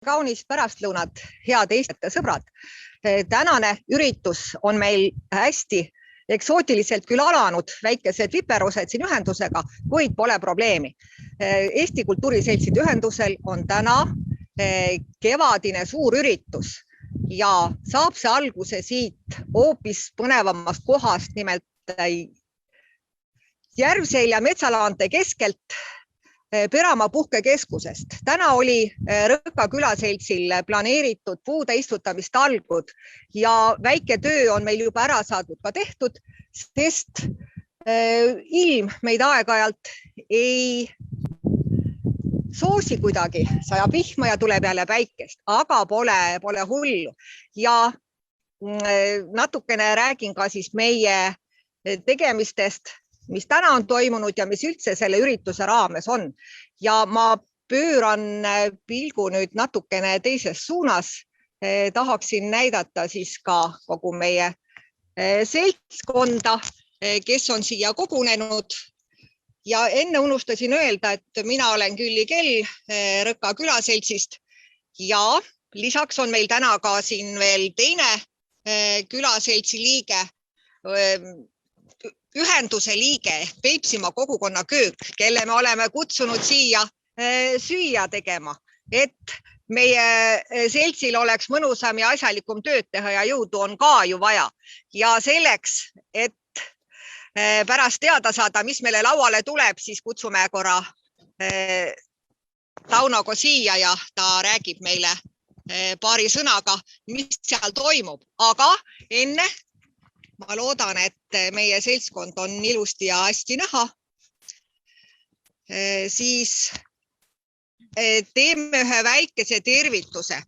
Kaunist pärastlõunat, head Eestite sõbrad. Tänane üritus on meil hästi eksootiliselt küll alanud, väikesed viperused siin ühendusega, kuid pole probleemi. Eesti Kultuuriseltside ühendusel on täna kevadine suur üritus ja saab see alguse siit hoopis põnevamast kohast, nimelt Järvselja metsalaante keskelt Peramaa puhkekeskusest. Täna oli Rõka külaseltsil planeeritud puude istutamistalgud ja väike töö on meil juba ära saadud ka tehtud, sest ilm meid aeg-ajalt ei soosi kuidagi, sajab vihma ja tuleb jälle päikest, aga pole hullu. Ja natukene räägin ka siis meie tegemistest, mis täna on toimunud ja mis üldse selle ürituse raames on. Ja ma pööran pilgu nüüd natukene teises suunas. Tahaksin näidata siis ka kogu meie seltskonda, kes on siia kogunenud. Ja enne unustasin öelda, et mina olen Külli Kell Rõka külaseltsist ja lisaks on meil täna ka siin veel teine külaseltsi liige, ühenduse liige ehk Peipsimaa kogukonna köök, kelle me oleme kutsunud siia süüa tegema, et meie seltsil oleks mõnusam ja asjalikum tööd teha ja jõudu on ka ju vaja. Ja selleks, et pärast teada saada, mis meile lauale tuleb, siis kutsume korra Taunoga siia ja ta räägib meile paari sõnaga, mis seal toimub. Aga enne ma loodan, et meie seltskond on ilusti ja hästi näha. Siis teeme ühe väikese tervituse.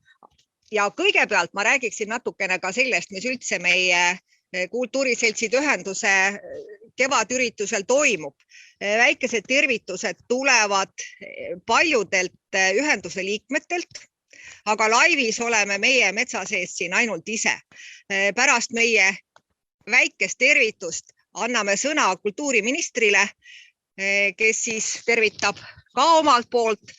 Ja kõigepealt ma räägiksin natukene ka sellest, mis üldse meie Kultuuriseltside ühenduse kevadüritusel toimub. Väikesed tervitused tulevad paljudelt ühenduse liikmetelt, aga laivis oleme meie metsa sees siin ainult ise. Pärast meie väikest tervitust anname sõna kultuuriministrile, kes siis tervitab ka omalt poolt.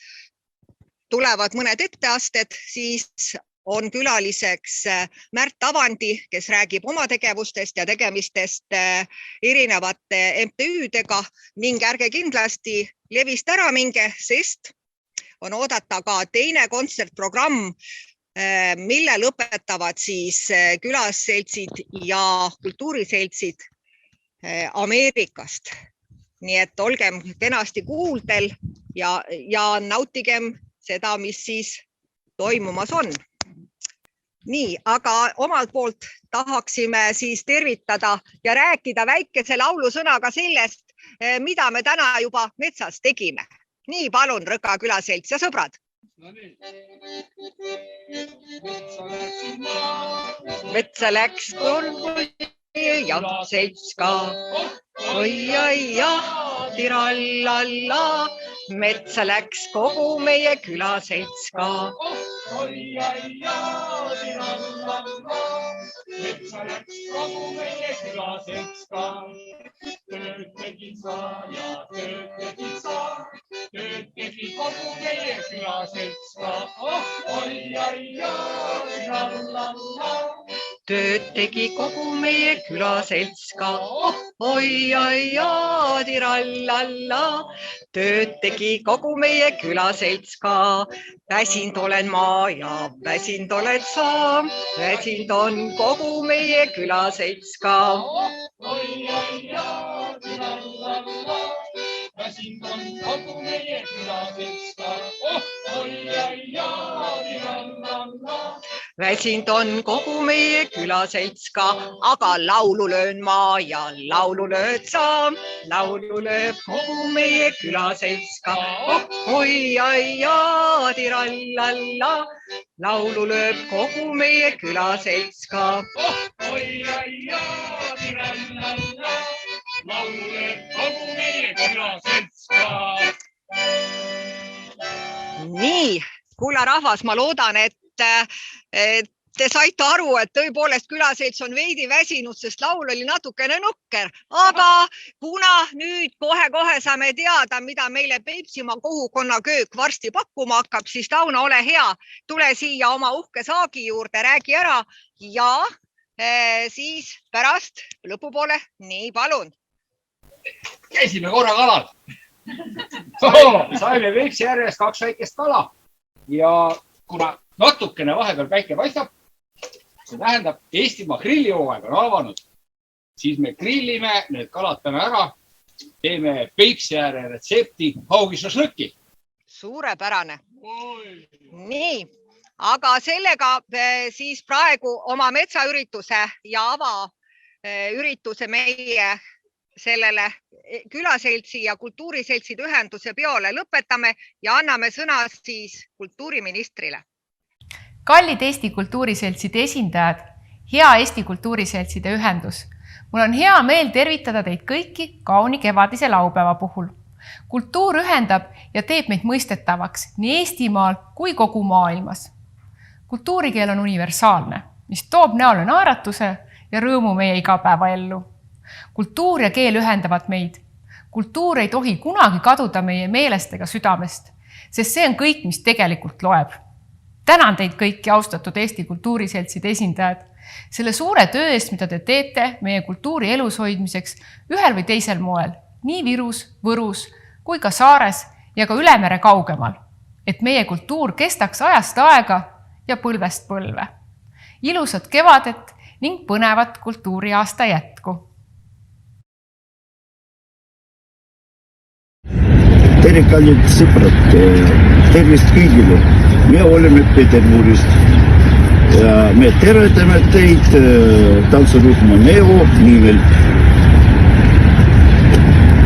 Tulevad mõned etteasted, siis on külaliseks Märt Avandi, kes räägib oma tegevustest ja tegemistest erinevate MTÜ-dega ning ärge kindlasti levist ära minge, sest on oodata ka teine kontsertprogramm, mille lõpetavad siis külaseltsid ja kultuuriseltsid Ameerikast. Nii et olgem kenasti kuuldel ja nautigem seda, mis siis toimumas on. Nii, aga omalt poolt tahaksime siis tervitada ja rääkida väikese laulusõnaga sellest, mida me täna juba metsas tegime. Nii, palun, Rõka külaselts ja sõbrad. Metsa läks kolm ja selts ka. Oi, tirallalla. Metsa läks kogu meie külaselts ka. Oi, tirallalla. Metsa läks kogu meie külaselts ka. Tööd tegid sa ja tööd tegid sa. Tööd tegi kogu meie külaselts ka. Oi, tirallalla. Tööd tegi kogu meie külaselts ka. Oi, tirallalla. Tööd tegi kogu meie külaselts ka. Väsind olen ma ja väsind oled sa. Väsind on kogu meie külaselts ka. Oi, tirallalla. Väsind on kogu meie külaselts ka. Oi, tirallalla. Väsind on kogu meie külaselts ka, aga laulu löön ma ja laulu lööd sa. Laulu lööb kogu meie külaselts ka. Oi, tirallalla. Laulu lööb kogu meie külaselts ka. Oi, tirallalla. Laulu lööb kogu meie külaselts ka. Nii, kuula rahvas, ma loodan, et te saite aru, et tõepoolest külaselts on veidi väsinud, sest laul oli natukene nukker, aga kuna nüüd kohe-kohe saame teada, mida meile Peipsimaa kogukonna köök varsti pakkuma hakkab, siis Tauno, ole hea, tule siia oma uhke saagi juurde, räägi ära ja siis pärast lõpupoole, nii palun. Käisime korra kalal. Saime Peipsi järjest 2 väikest kala ja kuna natukene vahepeal päike paistab, see tähendab, Eestimaa grillihooaeg on avanud, siis me grillime need kalad täna ära, teeme Peipsi ääre retsepti haugišašlõki. Suurepärane. Nii, aga sellega siis praegu oma metsaürituse ja avaürituse meie sellele külaseltsi ja kultuuriseltside ühenduse peole lõpetame ja anname sõna siis kultuuriministrile. Kallid Eesti kultuuriseltside esindajad, hea Eesti kultuuriseltside ühendus. Mul on hea meel tervitada teid kõiki kauni kevadise laupäeva puhul. Kultuur ühendab ja teeb meid mõistetavaks nii Eestimaal kui kogu maailmas. Kultuurikeel on universaalne, mis toob näole naeratuse ja rõõmu meie igapäevaellu. Kultuur ja keel ühendavad meid. Kultuur ei tohi kunagi kaduda meie meelest ega südamest, sest see on kõik, mis tegelikult loeb. Tänan teid kõiki austatud Eesti kultuuriseltside esindajad selle suure töö eest, mida te teete meie kultuuri elus hoidmiseks ühel või teisel moel, nii Virus, Võrus kui ka Saares ja ka ülemere kaugemal, et meie kultuur kestaks ajast aega ja põlvest põlve. Ilusat kevadet ning põnevat kultuuriaasta jätku. Tere, kallid sõbrad, tervist kõigile. Me oleme Peterburist ja me tervetame teid tantsurühma Nevo nimel.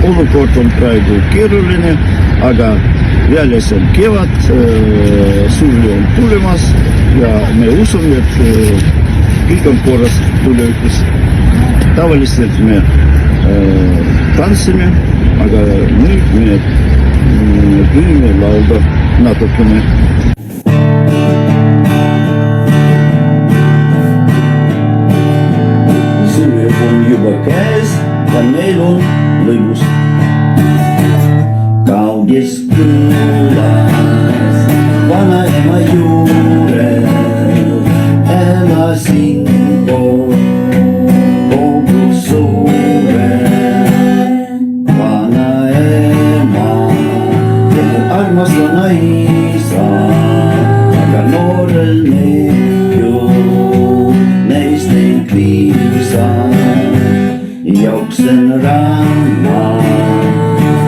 Olukord on praegu keeruline, aga väljas on kevad, suvi on tulemas ja me usume, et kõik on korras tulevikus. Tavaliselt me tantsime, aga nüüd me püüame laulda natukene. Suve on juba käes ja meil on lõimus. Kaugis külas vanaema juures elasin kogu suve. Vanaema armastan isa, aga noorel neju neist ei piisa. Jooksen ranna,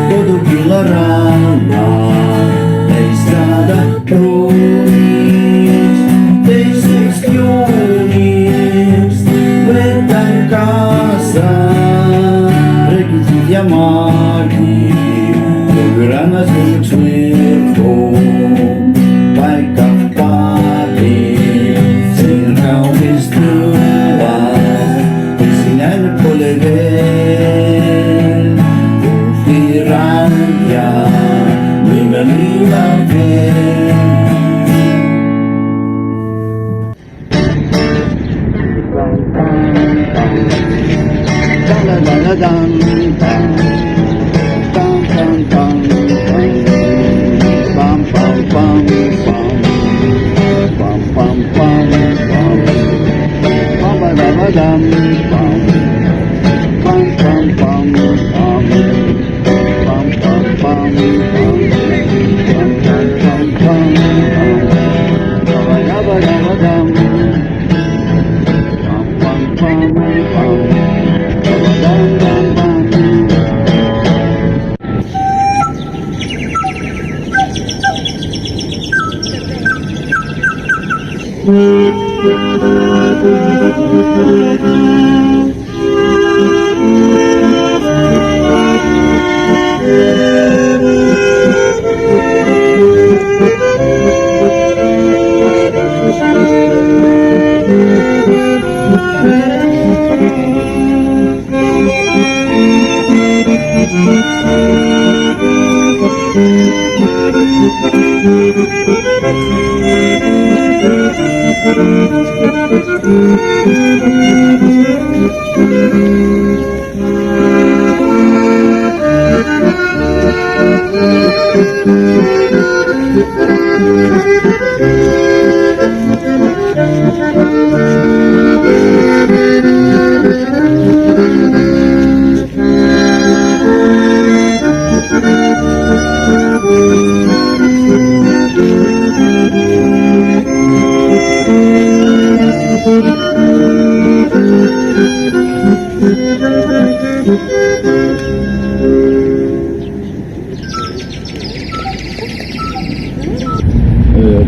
koduküla ranna, ei saada juuniks, teiseks juuniks. Võtan kaasa regitid ja maagid, kui rannas üks võrgu paika paadib. Siin kaugis tõvas, siin ainult pole veel. Kuhvirand ja võime liiva veel.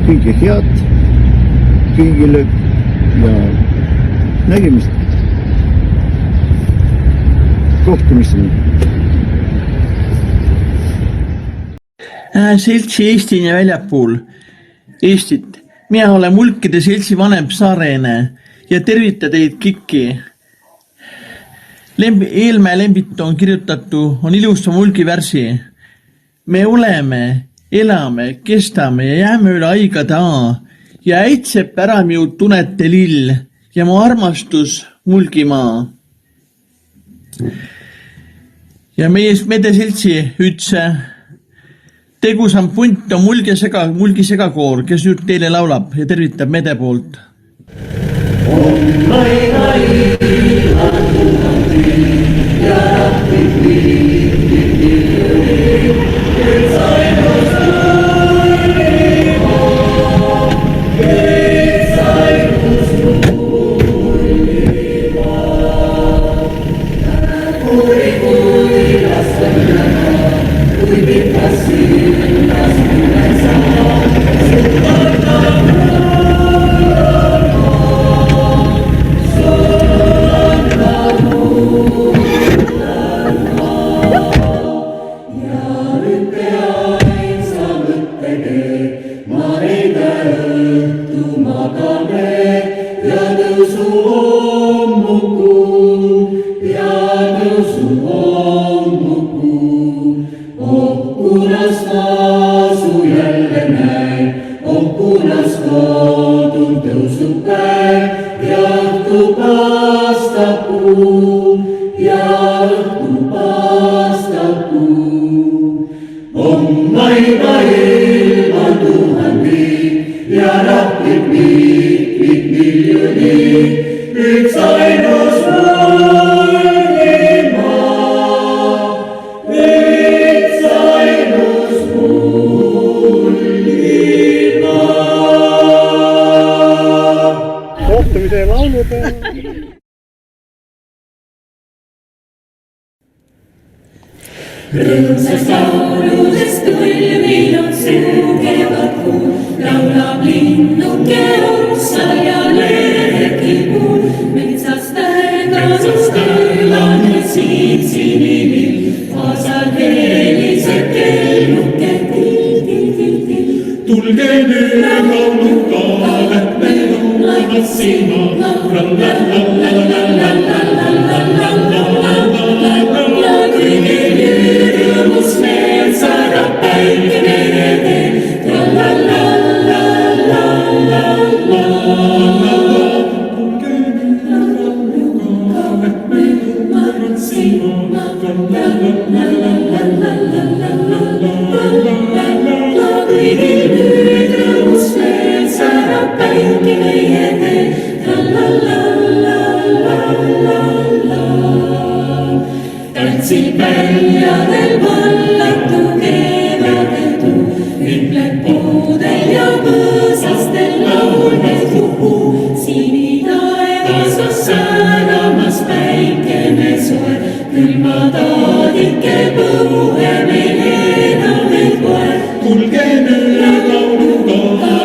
Kõike head kõigile ja nägemist. Kohtumiseni. Seltsi Eestine väljapool Eestit. Mina olen Mulkide seltsi vanem Saarene ja tervita teid kõiki. Eelmäe Lembit on kirjutatu, on ilusa mulgi värsi. Me oleme, elame, kestame ja jääme üle aigade ja äitseb ära minu tunnete lill ja mu armastus mulgimaa. Ja meie Mede seltsi ütse tegusam punt on mulgi segakoor, kes nüüd teile laulab ja tervitab Mede poolt. Rõõmsast lauludest tulvinud suugevad kuu, laulab linnuke oksal ja lehekipul. Metsast tähelane siin sinilill, kaasal heliseb kelluke till. Tulge nüüd lauluga, lähme laulavad sina, tantsid väljadel vallatu keevadetu, ütleb puudel ja põõsastel laulmed juhu. Sinitaevas on säramas päikene soe, külmataadike põue meil enam ei koe. Tulge nüüd lauluga,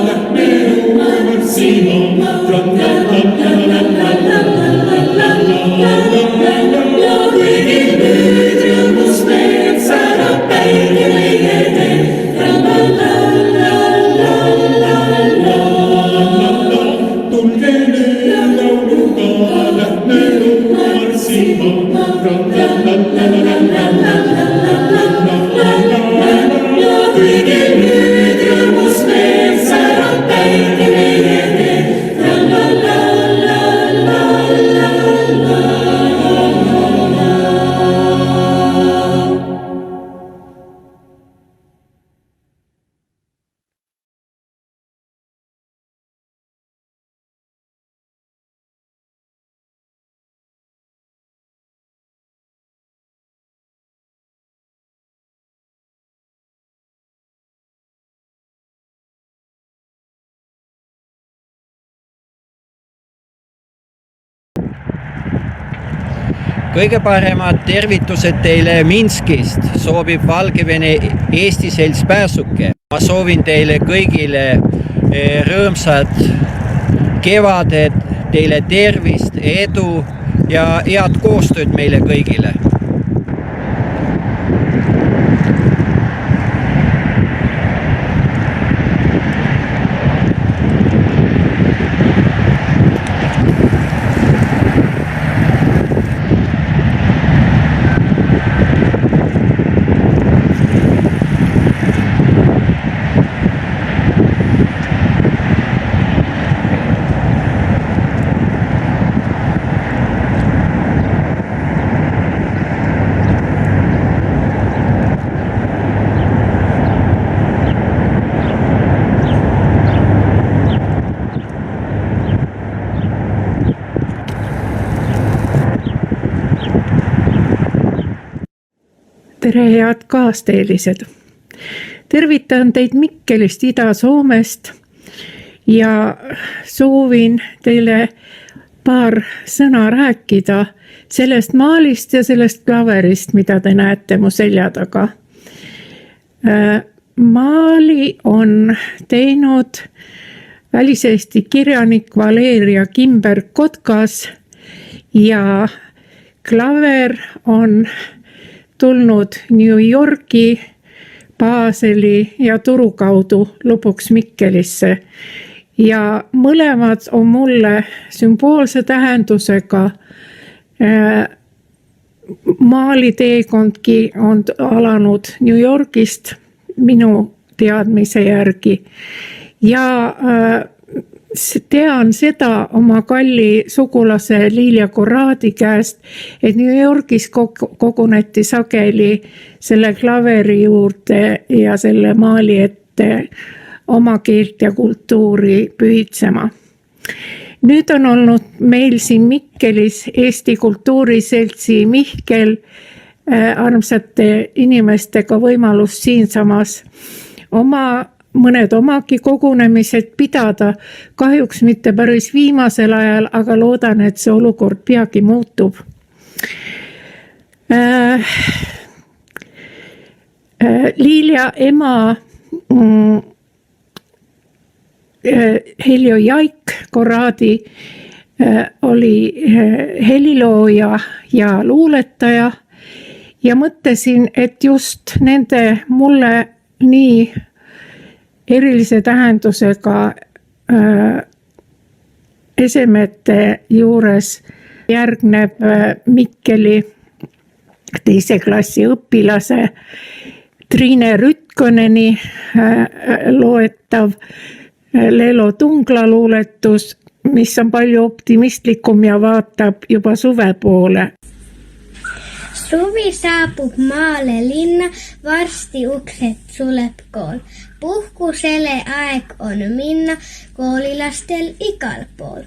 lähme ruumavad sina, la la la la la. Kõige paremad tervitused teile Minskist soovib Valgevene Eesti Selts Pääsuke. Ma soovin teile kõigile rõõmsat kevadet, teile tervist, edu ja head koostööd meile kõigile. Tere head kaasteelised! Tervitan teid Mikkelist Ida-Soomest ja soovin teile paar sõna rääkida sellest maalist ja sellest klaverist, mida te näete mu selja taga. Maali on teinud väliseesti kirjanik Valeria Kimberg-Kotkas ja klaver on tulnud New Yorki, Baseli ja Turu kaudu lõpuks Mikkelisse. Ja mõlemad on mulle sümboolse tähendusega. Maaliteekondki on alanud New Yorgist minu teadmise järgi. Ja tean seda oma kalli sugulase Lilia Korradi käest, et New Yorgis koguneti sageli selle klaveri juurde ja selle maali ette oma keelt ja kultuuri pühitsema. Nüüd on olnud meil siin Mikkelis Eesti Kultuuriseltsi Mihkel armsate inimestega võimalus siinsamas mõned omagi kogunemised pidada, kahjuks mitte päris viimasel ajal, aga loodan, et see olukord peagi muutub. Liilia ema Heljo Jaik Korradi oli helilooja ja luuletaja ja mõtlesin, et just nende mulle nii erilise tähendusega esemete juures järgneb Mikkeli teise klassi õpilase Triine Rütköneni loetav Lelo Tungla luuletus, mis on palju optimistlikum ja vaatab juba suve poole. Suvi saapub maale linna, varsti uksed suleb kool. Puhkusele aeg on minna, koolilastel igal pool.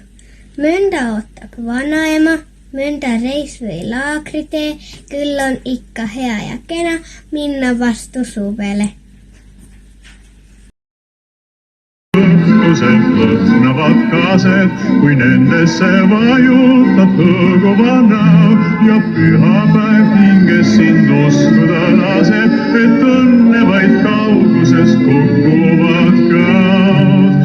Mõnda ootab vanaema, mõnda reis või laagritee, küll on ikka hea ja kena minna vastu suvele. Õhtused lõhnavad kaased, kui nendesse vajutad hõõguva näo ja pühapäev hinges sind uskuda laseb, et õnne vaid kaugusest kukuvad kaod.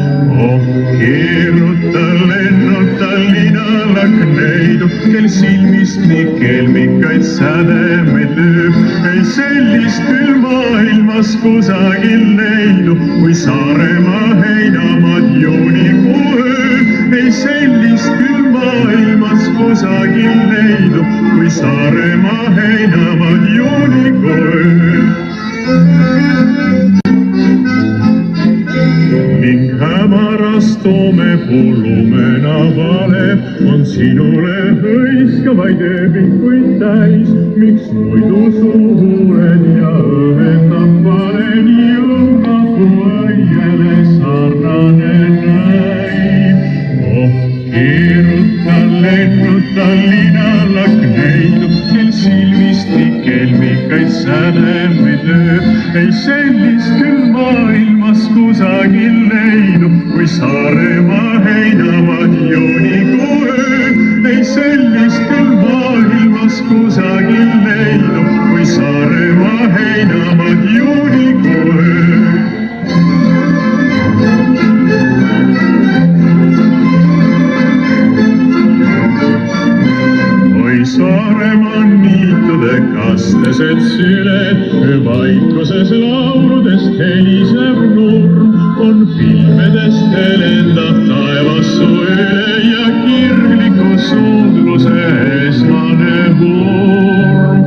Keeruta, lennuta linalak neidu, kel silmist nii kelmikaid sädemeid lööb. Ei sellist küll maailmas kusagil leidu, kui Saaremaa heinamad juunikuu öö. Ei sellist küll maailmas kusagil leidu, kui Saaremaa heinamad juunikuu öö. Ning hämaras toome pullumena valeb, on sinule hõiskavaid ööbikuid täis, miks muidu suured ja õhendab valen jõuga puaiele sarnane näib. Keeruta, lennuta linalak neidu, kel silmist nii kelmikaid sädemeid lööb. Ei sellist küll maailmas kusagil leidu, kui Saaremaa heinavad juunikuu öö. Ei sellist küll maailmas kusagil leidu, kui Saaremaa heinamaad juunikuu öö. Oi Saaremaa niitude kasteselts üle, vaikuses lauludest helisev nurm, on pilvedest lendav taevassu üle ja kirgliku suudluse esmane hurm.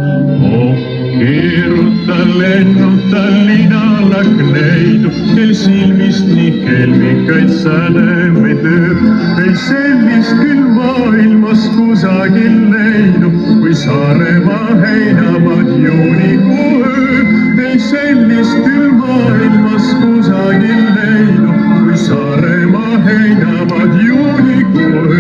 Oh, keeruta, lennuta linalak neidu, kel silmist nii kelmikaid sädemeid ööb. Ei sellist küll maailmas kusagil leidu, kui Saaremaa heinamaad juunikuu öö. Ei sellist küll maailmas kusagil leidu, kui Saaremaa heinamaad juunikuu öö.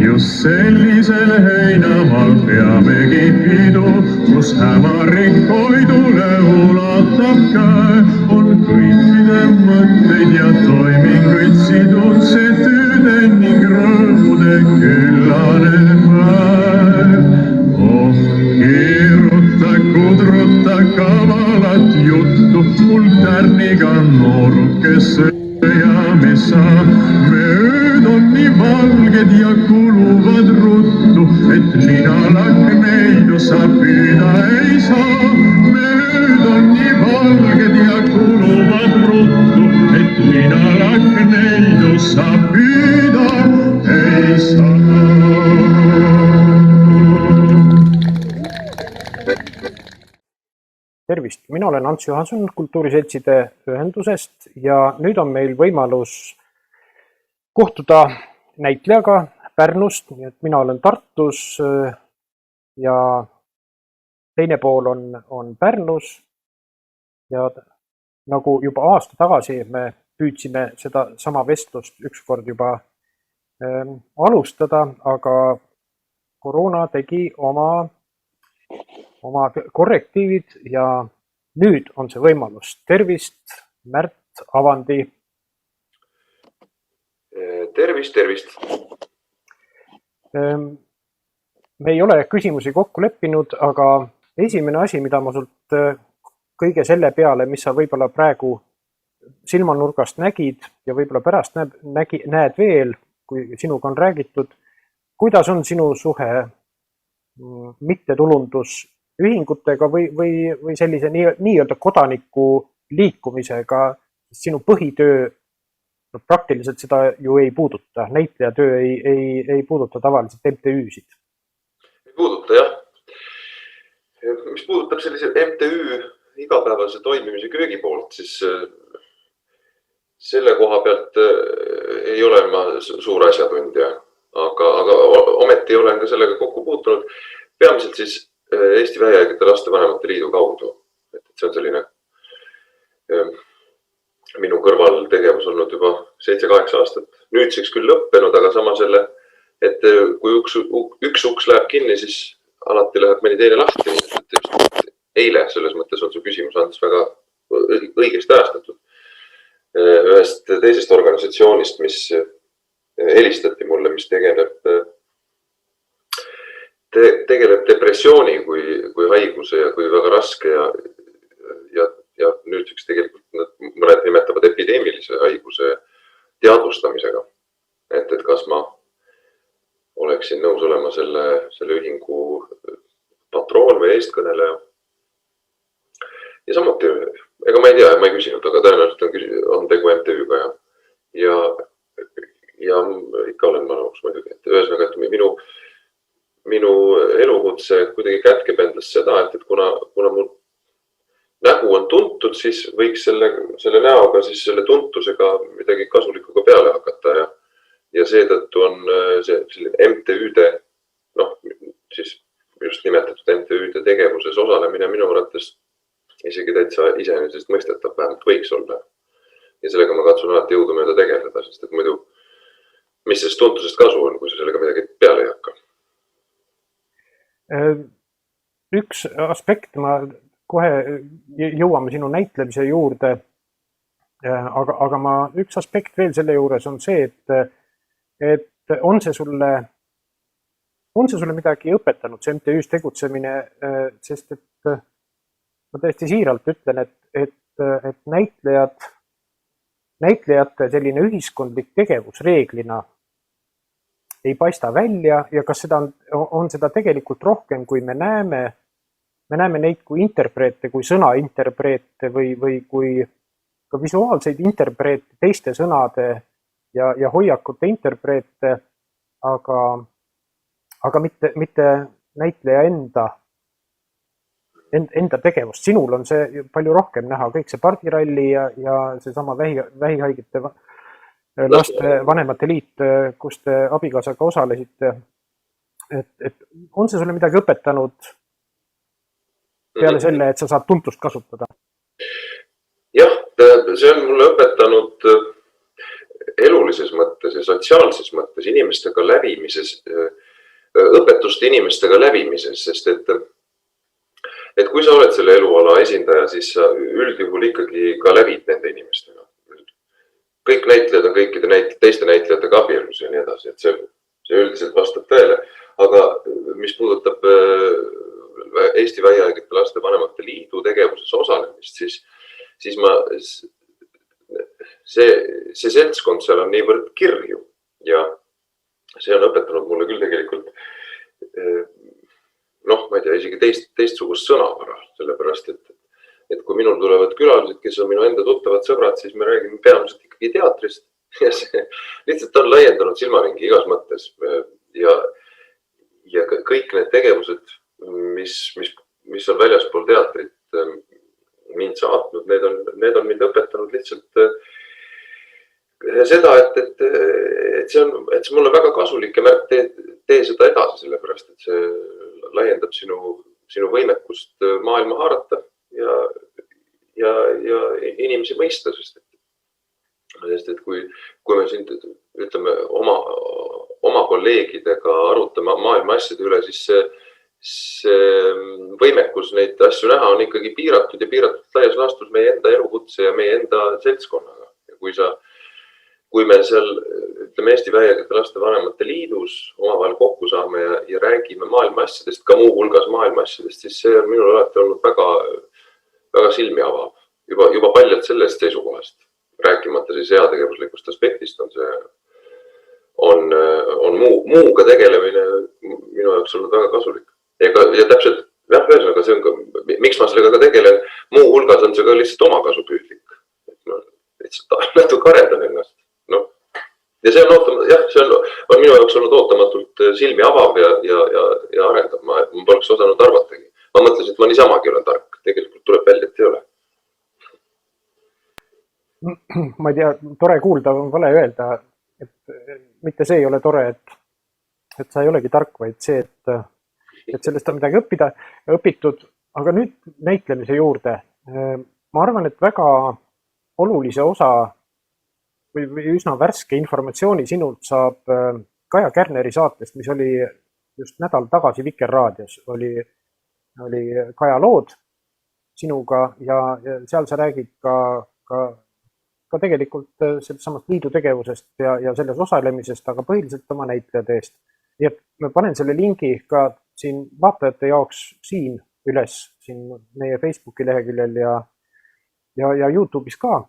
Just sellisel heinamaal peamegi pidu, kus hämarik Koidule ulatab käe. On kõikide mõtteid ja toiminguid sidud see tööde ning rõõmude küllane päev. Oh, keeruta, kudruta kavalat juttu, mul tärniga noorukesse ja me saa. Me ööd on nii valged ja kuluvad ruttu, et linalak neidu sa püüda ei saa. Me ööd on nii valged ja kuluvad ruttu, et linalak neidu sa püüda ei saa. Tervist, mina olen Ants Johanson Kultuuriseltside ühendusest ja nüüd on meil võimalus kohtuda näitlejaga Pärnust, nii et mina olen Tartus ja teine pool on Pärnus. Ja nagu juba aasta tagasi me püüdsime seda sama vestlust ükskord juba alustada, aga koroona tegi oma korrektiivid ja nüüd on see võimalus. Tervist, Märt Avandi. Tervist. Me ei ole küsimusi kokku leppinud, aga esimene asi, mida ma sult kõige selle peale, mis sa võib-olla praegu silmanurgast nägid ja võib-olla pärast näed veel, kui sinuga on räägitud, kuidas on sinu suhe mittetulundusühingutega või sellise nii-öelda kodaniku liikumisega? Sinu põhitöö praktiliselt seda ju ei puuduta, näitlejatöö ei puuduta tavaliselt MTÜ-sid. Ei puuduta, jah. Mis puudutab sellise MTÜ igapäevase toimimise köögi poolt, siis selle koha pealt ei ole ma suur asjatundja, aga ometi olen ka sellega kokku puutunud. Peamiselt siis Eesti Vähihäirete Lastevanemate Liidu kaudu. See on selline minu kõrval tegevus olnud juba 7-8 aastat. Nüüdseks küll lõppenud, aga sama selle, et kui üks uks läheb kinni, siis alati läheb mõni teine lahti. Eile selles mõttes on su küsimus andis väga õigesti ajastatud. Ühest teisest organisatsioonist, mis helistati mulle, mis tegeleb depressiooni kui haiguse ja kui väga raske ja nüüdseks tegelikult mõned nimetavad epideemilise haiguse teadvustamisega. Et kas ma oleksin nõus olema selle ühingu patroon või eestkõneleja. Ja samuti, ega ma ei tea, ma ei küsinud, aga tõenäoliselt on tegu MTÜ-ga ja ikka olen ma nõus muidugi. Ühesõnaga, et minu elukutse kuidagi kätkeb endast seda, et kuna mu nägu on tuntud, siis võiks selle näoga, siis selle tuntusega midagi kasulikuga peale hakata ja seetõttu on selline MTÜ-de, siis just nimetatud MTÜ-de tegevuses osalemine minu arvates isegi täitsa iseenesest mõistetav, vähemalt võiks olla. Ja sellega ma katsun alati jõudumööda tegeleda, sest et muidu, mis sellest tuntusest kasu on, kui sa sellega midagi peale ei hakka? Üks aspekt, ma kohe jõuame sinu näitlemise juurde. aga üks aspekt veel selle juures on see, et on see sulle midagi õpetanud, see MTÜs tegutsemine, sest et ma täiesti siiralt ütlen, et näitlejate selline ühiskondlik tegevus reeglina ei paista välja ja kas seda on seda tegelikult rohkem, kui me näeme neid kui interpreete, kui sõnainterpreete või kui ka visuaalseid interpreete, teiste sõnade ja hoiakute interpreete, aga mitte näitleja enda tegevust. Sinul on see palju rohkem näha, kõik see pardiralli ja seesama vähihaigete laste vanemate liit, kus te abikaasaga osalesite. Et on see sulle midagi õpetanud peale selle, et sa saad tuntust kasutada? Jah, see on mulle õpetanud elulises mõttes ja sotsiaalses mõttes, inimestega lävimises, õpetust inimestega lävimises, sest et kui sa oled selle eluala esindaja, siis sa üldjuhul ikkagi ka lävid nende inimestega. Kõik näitlejad on kõikide teiste näitlejatega abielus ja nii edasi, et see üldiselt vastab tõele. Aga mis puudutab Eesti Vähihaigete Laste Vanemate Liidu tegevuses osalemist, siis see seltskond seal on niivõrd kirju ja see on õpetanud mulle küll tegelikult ma ei tea, isegi teistsugust sõnavara, sellepärast, et kui minul tulevad külalised, kes on minu enda tuttavad sõbrad, siis me räägime peamiselt ikkagi teatrist ja see lihtsalt on laiendanud silmaringi igas mõttes ja kõik need tegevused, mis on väljaspool teatrit mind saatnud, need on mind õpetanud lihtsalt seda, et see on mulle väga kasulik ja märk tee seda edasi, sellepärast, et see laiendab sinu võimekust maailma haarata ja inimesi mõista, sest et kui me siin ütleme oma kolleegidega arutame maailma asjade üle, siis see võimekus neid asju näha on ikkagi piiratud ja piiratud laias laastus meie enda elukutse ja meie enda seltskonnaga. Ja kui me seal, ütleme, Eesti Vähihaigete Laste Vanemate Liidus omavahel kokku saame ja räägime maailma asjadest, ka muu hulgas maailma asjadest, siis see on minul alati olnud väga, väga silmi avav. Juba paljalt sellest seisukohast, rääkimata siis heategevuslikust aspektist on muuga tegelemine minu jaoks olnud väga kasulik. Ja täpselt, ühesõnaga, see on ka, miks ma sellega ka tegelen, muu hulgas on see ka lihtsalt omakasupüüdlik. Lihtsalt natuke arendan ennast. Ja see on minu jaoks olnud ootamatult silmi avav ja arendab. Ma poleks osanud arvatagi. Ma mõtlesin, et ma niisamagi olen tark. Tegelikult tuleb välja, et ei ole. Ma ei tea, tore kuulda on vale öelda, et mitte see ei ole tore, et sa ei olegi tark, vaid see, et sellest on midagi õpitud. Aga nüüd näitlemise juurde. Ma arvan, et väga olulise osa või üsna värske informatsiooni sinult saab Kaja Kärneri saatest, mis oli just nädal tagasi Vikerraadios, oli Kaja lood sinuga ja seal sa räägid ka tegelikult samast liidu tegevusest ja selles osalemisest, aga põhiliselt oma näitlejate eest. Nii et ma panen selle lingi ka siin vaatajate jaoks siin üles, siin meie Facebooki leheküljel ja YouTube'is ka.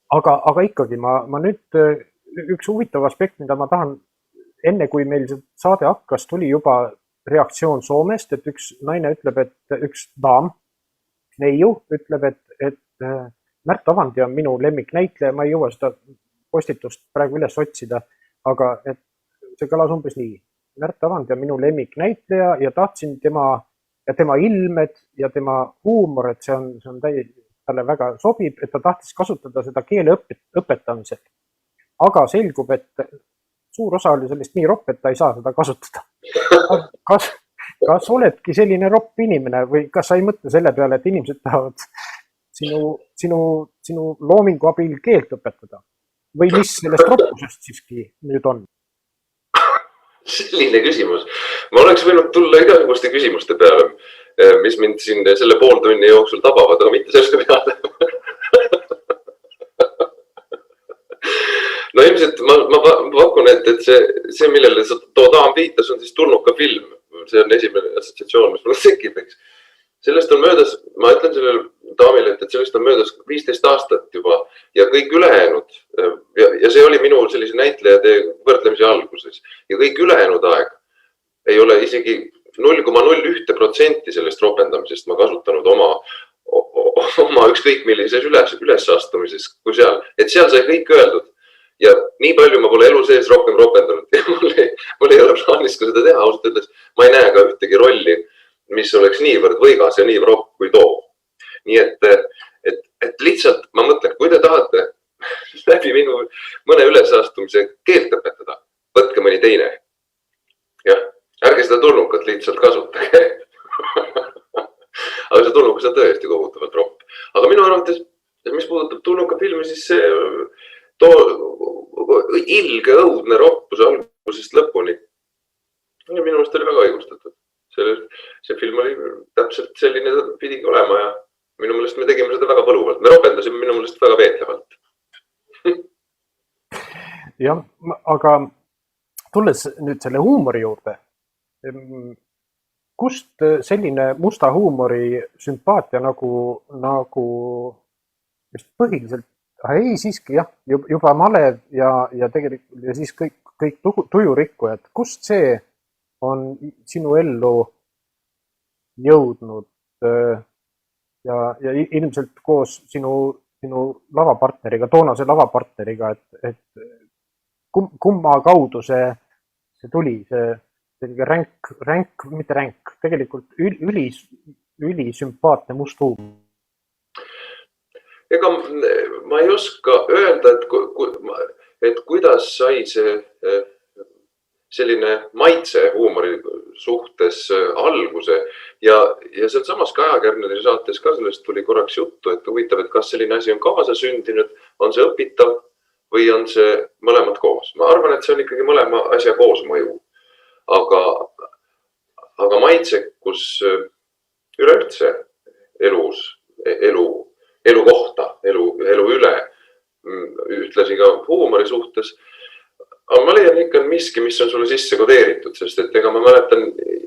Aga ikkagi ma nüüd üks huvitav aspekt, mida ma tahan, enne kui meil saade hakkas, tuli juba reaktsioon Soomest, et üks naine ütleb, et üks daam, neiu, ütleb, et Märt Avandi on minu lemmiknäitleja, ma ei jõua seda postitust praegu üles otsida, aga et see kõlas umbes nii. Märt Avandi on minu lemmiknäitleja ja tahtsin tema ilmed ja tema huumor, et see on talle väga sobib, et ta tahtis kasutada seda keele õpetamisel. Aga selgub, et suur osa oli sellist nii ropp, et ta ei saa seda kasutada. Kas oledki selline ropp inimene või kas sa ei mõtle selle peale, et inimesed tahavad sinu loomingu abil keelt õpetada? Või mis sellest roppusest siiski nüüd on? Selline küsimus. Ma oleks võinud tulla igasuguste küsimuste peale, mis mind siin selle pool tunni jooksul tabavad, aga mitte selle peale. ilmselt ma pakun, et see, millele Dodam viitas, on siis Tulnuka film. See on esimene assotsiatsioon, mis mulle tekib, eks. Sellest on möödas, ma ütlen sellele daamile, et sellest on möödas 15 aastat juba ja kõik ülejäänud, ja see oli minu sellise näitlejate võrdlemise alguses, ja kõik ülejäänud aeg ei ole isegi 0,01% sellest ropendamisest ma kasutanud oma ükskõik millises ülesastumises, kui seal sai kõik öeldud. Ja nii palju ma pole elu sees rohkem ropendanud ja mul ei ole plaanis ka seda teha, ausalt öeldes. Ma ei näe ka ühtegi rolli, mis oleks niivõrd võigas ja nii rohk kui too. Nii et lihtsalt ma mõtlen, kui te tahate läbi minu mõne ülesastumise keelt õpetada, võtke mõni teine. Jah, ärge seda tulnukat lihtsalt kasutage. Aga see tulnukas on tõesti kohutavalt ropp. Aga minu arvates, mis puudutab tulnuka filmi, siis see ilge õudne roppus algusest lõpuni. Minu meelest oli väga õigustatud. See film oli täpselt selline pidigi olema ja minu meelest me tegime seda väga põluvalt. Me ropendasime minu meelest väga veetlevalt. Jah, aga tulles nüüd selle huumori juurde, kust selline musta huumori sümpaatia nagu just põhiliselt, ei siiski jah, juba Malev ja tegelikult ja siis kõik tujurikkujad, kust see on sinu ellu jõudnud ja ilmselt koos sinu lavapartneriga, toonase lavapartneriga, et kumma kaudu see tuli, see ränk, mitte ränk, tegelikult ülisümpaatne must huumor. Ega ma ei oska öelda, et kuidas sai see selline maitse huumori suhtes alguse ja seal samas Kaja Kärneri saates ka sellest tuli korraks juttu, et huvitav, et kas selline asi on kaasa sündinud, on see õpitav või on see mõlemad koos. Ma arvan, et see on ikkagi mõlema asja koosmõju, aga maitsekus üleüldse elu kohta, elu üle, ühtlasi ka huumori suhtes. Aga ma leian ikka miski, mis on sulle sisse kodeeritud, sest et ega ma mäletan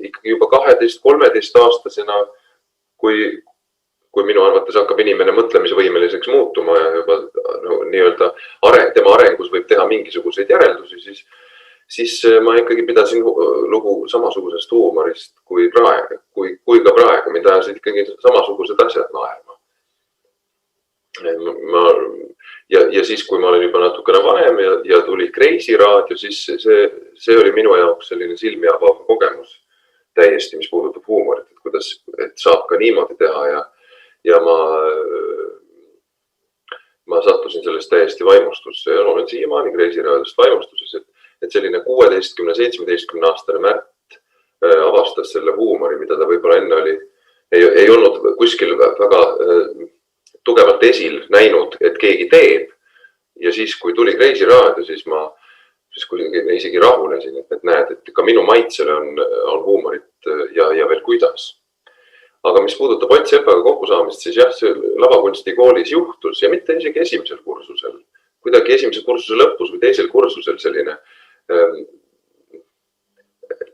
ikkagi juba 12-13 aastasena, kui minu arvates hakkab inimene mõtlemisvõimeliseks muutuma ja juba nii-öelda tema arengus võib teha mingisuguseid järeldusi, siis ma ikkagi pidasin lugu samasugusest huumorist kui ka praegu, mida ajasid ikkagi samasugused asjad naerma. Ja siis, kui ma olin juba natukene vanem ja tuli Kreisi raadio, siis see oli minu jaoks selline silmi avav kogemus täiesti, mis puudutab huumorit, et kuidas saab ka niimoodi teha ja ma sattusin sellest täiesti vaimustusse ja olen siiamaani Kreisi raadiost vaimustuses, et selline 16-17 aastane Märt avastas selle huumori, mida ta võib-olla enne ei olnud kuskil väga tugevalt esil näinud, et keegi teeb. Ja siis, kui tuli Kreisi raadio, siis ma isegi rahunesin, et näed, et ka minu maitsele on huumorit ja veel kuidas. Aga mis puudutab Ott Sepaga kokkusaamist, siis jah, see lavakunstikoolis juhtus ja mitte isegi esimesel kursusel. Kuidagi esimese kursuse lõpus või teisel kursusel selline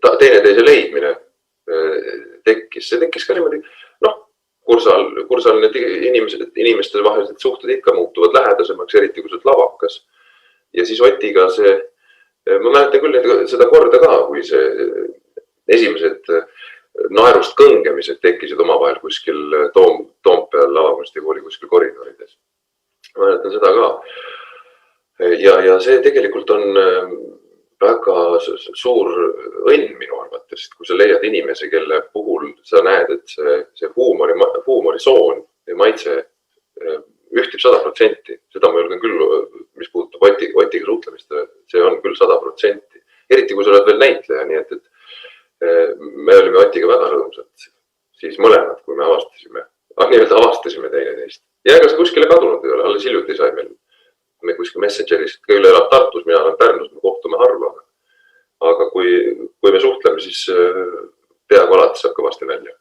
teineteise leidmine tekkis. See tekkis ka niimoodi, kursal need inimeste vahelised suhted ikka muutuvad lähedasemaks, eriti kui sa oled lavakas. Ja siis Otiga ma mäletan küll seda korda ka, kui see esimesed naerust kõngemised tekkisid omavahel kuskil Toompeal lavakunstikooli kuskil koridorides. Ma mäletan seda ka. Ja see tegelikult on väga suur õnn minu arvates, kui sa leiad inimese, kelle puhul sa näed, et see huumorisoon ja maitse ühtib 100%. Seda ma julgen küll, mis puudutab Otiga suhtlemist, see on küll 100%. Eriti kui sa oled veel näitleja, nii et me olime Otiga väga rõõmsad. Siis mõlemad, kui me avastasime teineteist. Ja ega see kuskile kadunud ei ole, alles hiljuti sai me kuskil Messengeris, küll elab Tartus, mina olen Pärnus, me kohtume harva. Aga kui me suhtleme, siis peaaegu alati saab kõvasti välja.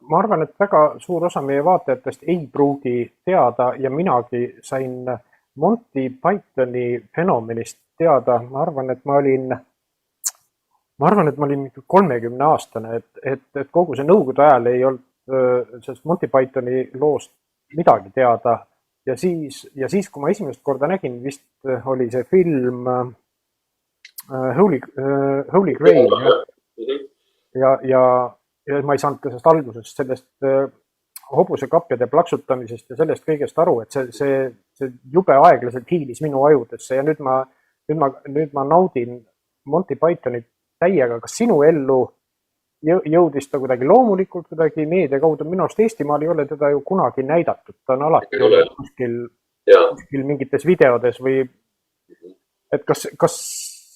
Ma arvan, et väga suur osa meie vaatajatest ei pruugi teada ja minagi sain Monty Pythoni fenomenist teada, ma arvan, et ma olin 30-aastane, et kogu see nõukogude ajal ei olnud sellest Monty Pythoni loost midagi teada. Ja siis, kui ma esimest korda nägin, vist oli see film Holy Grail. Ja ma ei saanud ka sellest algusest sellest hobusekapjade plaksutamisest ja sellest kõigest aru, et see jube aeglaselt hiilis minu ajudesse ja nüüd ma naudin Monty Pythonit täiega. Kas sinu ellu jõudis ta kuidagi loomulikult, kuidagi meedia kaudu? Minu arust Eestimaal ei ole teda ju kunagi näidatud, ta on alati olnud kuskil mingites videodes või et kas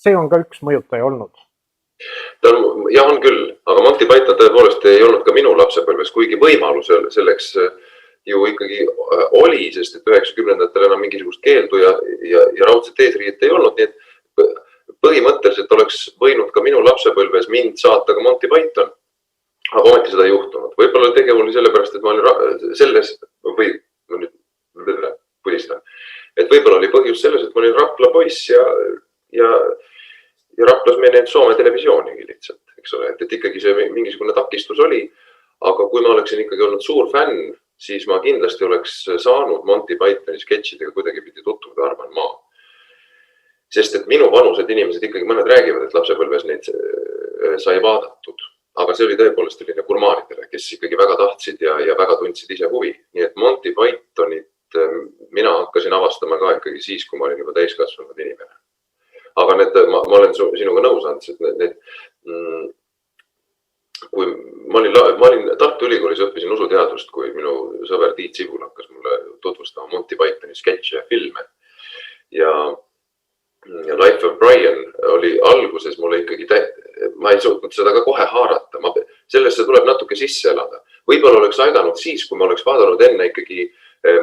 see on ka üks mõjutaja olnud? Jah, on küll, aga Monty Python tõepoolest ei olnud ka minu lapsepõlves, kuigi võimalus selleks ju ikkagi oli, sest et 90-ndatel enam mingisugust keeldu ja raudset eesriiet ei olnud, nii et põhimõtteliselt oleks võinud ka minu lapsepõlves mind saata ka Monty Python, aga ometi seda ei juhtunud. Võib-olla tegev oli sellepärast, et ma olin selles, või nüüd pudistan, et võib-olla oli põhjus selles, et ma olin Rapla poiss ja Raplas me need Soome televisioonigi lihtsalt, eks ole, et ikkagi see mingisugune takistus oli, aga kui ma oleksin ikkagi olnud suur fänn, siis ma kindlasti oleks saanud Monty Pythoni sketšidega kuidagi pidi tutvuda, arvan ma. Sest et minu vanused inimesed ikkagi mõned räägivad, et lapsepõlves neid sai vaadatud, aga see oli tõepoolest selline gurmaanidele, kes ikkagi väga tahtsid ja väga tundsid ise huvi. Nii et Monty Pythonit mina hakkasin avastama ka ikkagi siis, kui ma olin juba täiskasvanud inimene. Aga ma olen sinuga nõus andis, et kui ma olin Tartu Ülikoolis, õppisin usuteadust, kui minu sõber Tiit Sibul hakkas mulle tutvustama Monty Pythoni sketše ja filme. Ja Life of Brian oli alguses mulle ikkagi, ma ei suutnud seda ka kohe haarata, sellesse tuleb natuke sisse elada. Võib-olla oleks aidanud siis, kui ma oleks vaadanud enne ikkagi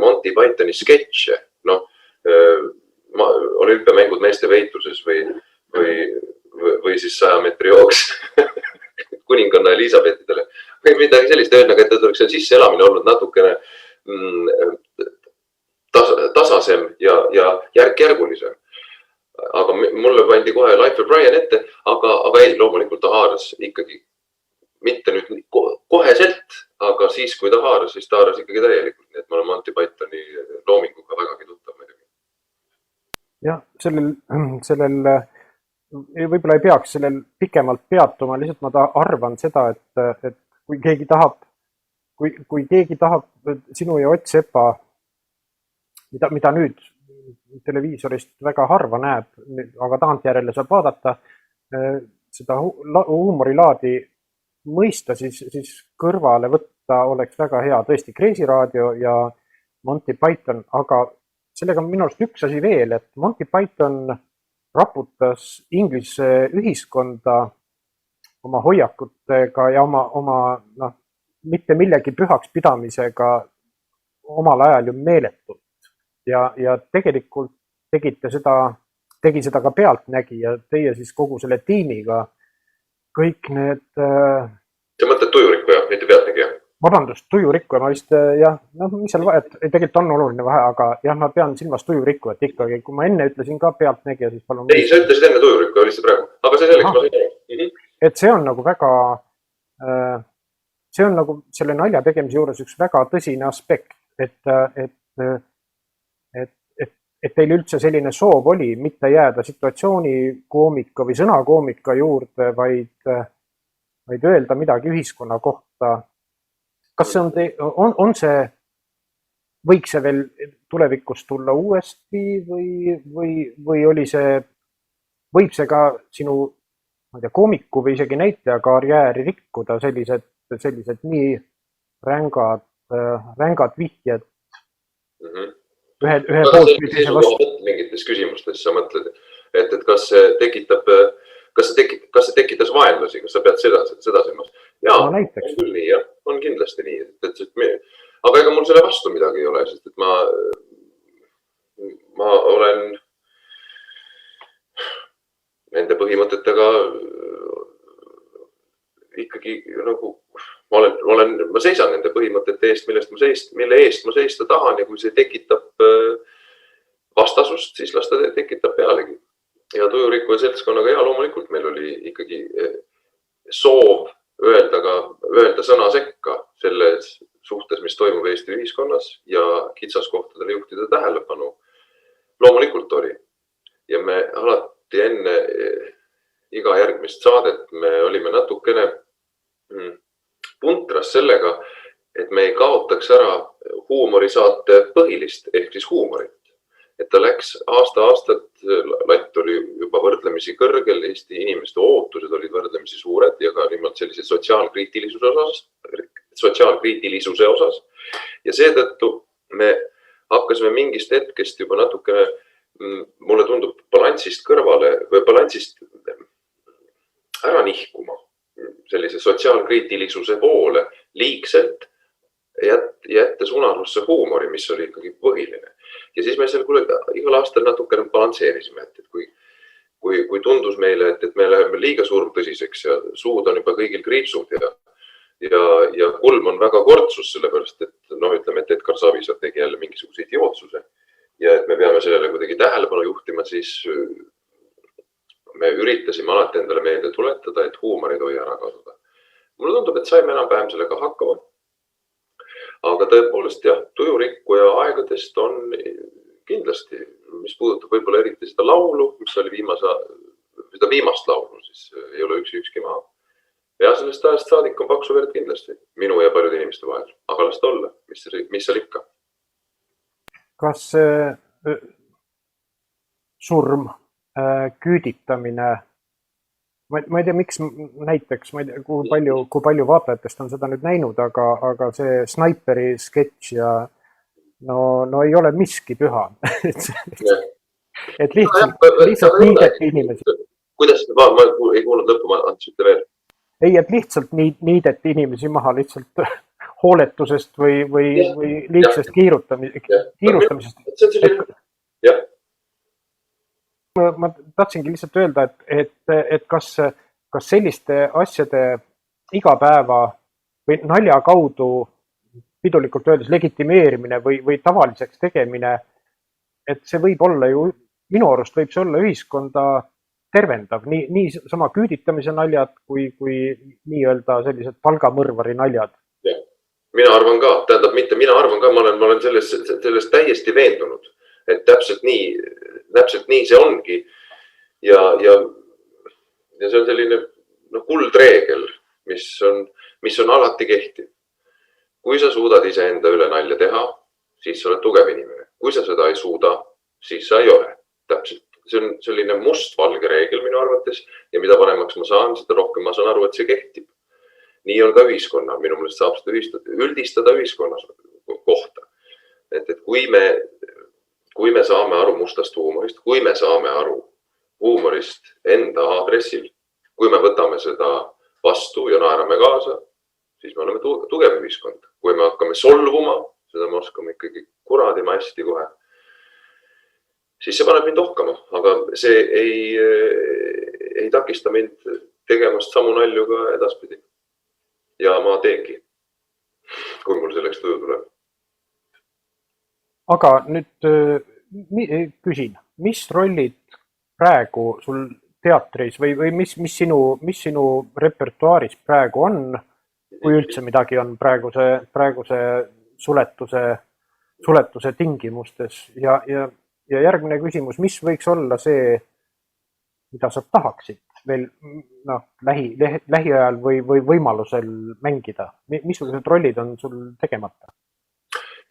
Monty Pythoni sketše, olümpiamängud meeste veitluses või siis 100 meetri jooks kuninganna Elisabethidele või midagi sellist, ühesõnaga, et oleks seal sisse elamine olnud natukene tasasem ja järk-järgulisem. Aga mulle pandi kohe Life of Brian ette, aga ei, loomulikult ta haaras ikkagi mitte nüüd koheselt, aga siis, kui ta haaras, siis ta haaras ikkagi täielikult. Nii et ma olen Monty Pythoni loominguga vägagi tuttav muidugi. Jah, sellel võib-olla ei peaks sellel pikemalt peatuma, lihtsalt ma arvan seda, et kui keegi tahab sinu ja Ott Sepa, mida nüüd televiisorist väga harva näeb, aga tagantjärele saab vaadata, seda huumorilaadi mõista, siis kõrvale võtta oleks väga hea. Tõesti, Kreisi raadio ja Monty Python, aga sellega on minu arust üks asi veel, et Monty Python raputas Inglise ühiskonda oma hoiakutega ja oma mitte millegi pühaks pidamisega omal ajal ju meeletult. Ja tegelikult tegi seda ka pealtnägija, teie siis kogu selle tiimiga, kõik need... Sa mõtled tujurikku, jah, mitte pealtnägija? Vabandust, tujurikku, ma vist, jah, mis seal vahet, tegelikult on oluline vahe, aga jah, ma pean silmas tujurikku, et ikkagi, kui ma enne ütlesin ka pealtnägija, siis palun... Ei, sa ütlesid enne tujurikku, oli see praegu, aga see selleks ma sain. Et see on nagu väga, see on nagu selle nalja tegemise juures üks väga tõsine aspekt, et teil üldse selline soov oli mitte jääda situatsioonikoomika või sõnakoomika juurde, vaid öelda midagi ühiskonna kohta. Kas see on see, võiks see veel tulevikus tulla uuesti või oli see, võib see ka sinu koomiku või isegi näitleja karjääri rikkuda sellised nii rängad vihjed ühe poolt või teise vastu? Mingites küsimustes sa mõtled, et kas see tekitas vaenlasi, kas sa pead seda silmas? Jaa, on küll nii, jah, on kindlasti nii. Aga ega mul selle vastu midagi ei ole, sest et ma olen nende põhimõtetega ikkagi nagu, ma seisan nende põhimõtete eest, mille eest ma seista tahan ja kui see tekitab vastasust, siis las ta tekitab pealegi. Ja tujurikkuja seltskonnaga loomulikult meil oli ikkagi soov öelda sõna sekka selles suhtes, mis toimub Eesti ühiskonnas ja kitsaskohtadele juhtida tähelepanu. Loomulikult oli. Ja me alati enne iga järgmist saadet me olime natukene puntras sellega, et me ei kaotaks ära huumorisaate põhilist ehk siis huumorit. Et ta läks aasta-aastat, latt oli juba võrdlemisi kõrgel, Eesti inimeste ootused olid võrdlemisi suured ja ka nimelt sellise sotsiaalkriitilisuse osas. Ja seetõttu me hakkasime mingist hetkest juba natukene, mulle tundub, balansist kõrvale või balansist ära nihkuma sellise sotsiaalkriitilisuse poole liigselt jättes unarusse huumori, mis oli ikkagi põhiline. Ja siis me seal igal aastal natukene balansseerisime, et kui tundus meile, et me läheme liiga surmtõsiseks ja suud on juba kõigil kriipsud ja kulm on väga kortsus, sellepärast et ütleme, et Edgar Savisaar tegi jälle mingisuguse idiootsuse ja et me peame sellele kuidagi tähelepanu juhtima, siis me üritasime alati endale meelde tuletada, et huumor ei tohi ära kaduda. Mulle tundub, et saime enam-vähem sellega hakkama. Aga tõepoolest jah, tujurikkuja aegadest on kindlasti, mis puudutab võib-olla eriti seda laulu, mis oli seda viimast laulu, siis ei ole ükski maa. Ja sellest ajast saadik on paksu verd kindlasti minu ja paljude inimeste vahel, aga las ta olla, mis seal ikka. Kas surm, küüditamine, ma ei tea, miks näiteks, ma ei tea, kui palju vaatajatest on seda nüüd näinud, aga see snaiperi sketš ja no ei ole miski püha. Et lihtsalt niideti inimesi. Kuidas? Ma ei kuulnud lõppu, ma andsite veel. Ei, et lihtsalt niideti inimesi maha lihtsalt hooletusest või liigsest kiirustamisest. Ma tahtsingi lihtsalt öelda, et kas selliste asjade igapäeva või nalja kaudu pidulikult öeldes legitimeerimine või tavaliseks tegemine, et see võib olla ju, minu arust võib see olla ühiskonda tervendav, nii sama küüditamise naljad kui nii-öelda sellised palgamõrvari naljad. Mina arvan ka, ma olen sellest täiesti veendunud, et täpselt nii see ongi ja see on selline kuldreegel, mis on alati kehtiv. Kui sa suudad iseenda üle nalja teha, siis sa oled tugev inimene. Kui sa seda ei suuda, siis sa ei ole. Täpselt. See on selline must-valge reegel minu arvates ja mida vanemaks ma saan, seda rohkem ma saan aru, et see kehtib. Nii on ka ühiskonna, minu meelest saab seda üldistada ühiskonnas kohta. Et kui me saame aru mustast huumorist, kui me saame aru huumorist enda aadressil, kui me võtame seda vastu ja naerame kaasa, siis me oleme tugev ühiskond. Kui me hakkame solvuma, seda me oskame ikkagi kuradima hästi kohe, siis see paneb mind ohkama, aga see ei takista mind tegemast samu nalju ka edaspidi. Ja ma teengi, kui mul selleks tuju tuleb. Aga nüüd küsin, mis rollid praegu sul teatris või mis sinu repertuaaris praegu on, kui üldse midagi on praeguse suletuse tingimustes ja järgmine küsimus, mis võiks olla see, mida sa tahaksid veel lähiajal või võimalusel mängida? Missugused rollid on sul tegemata?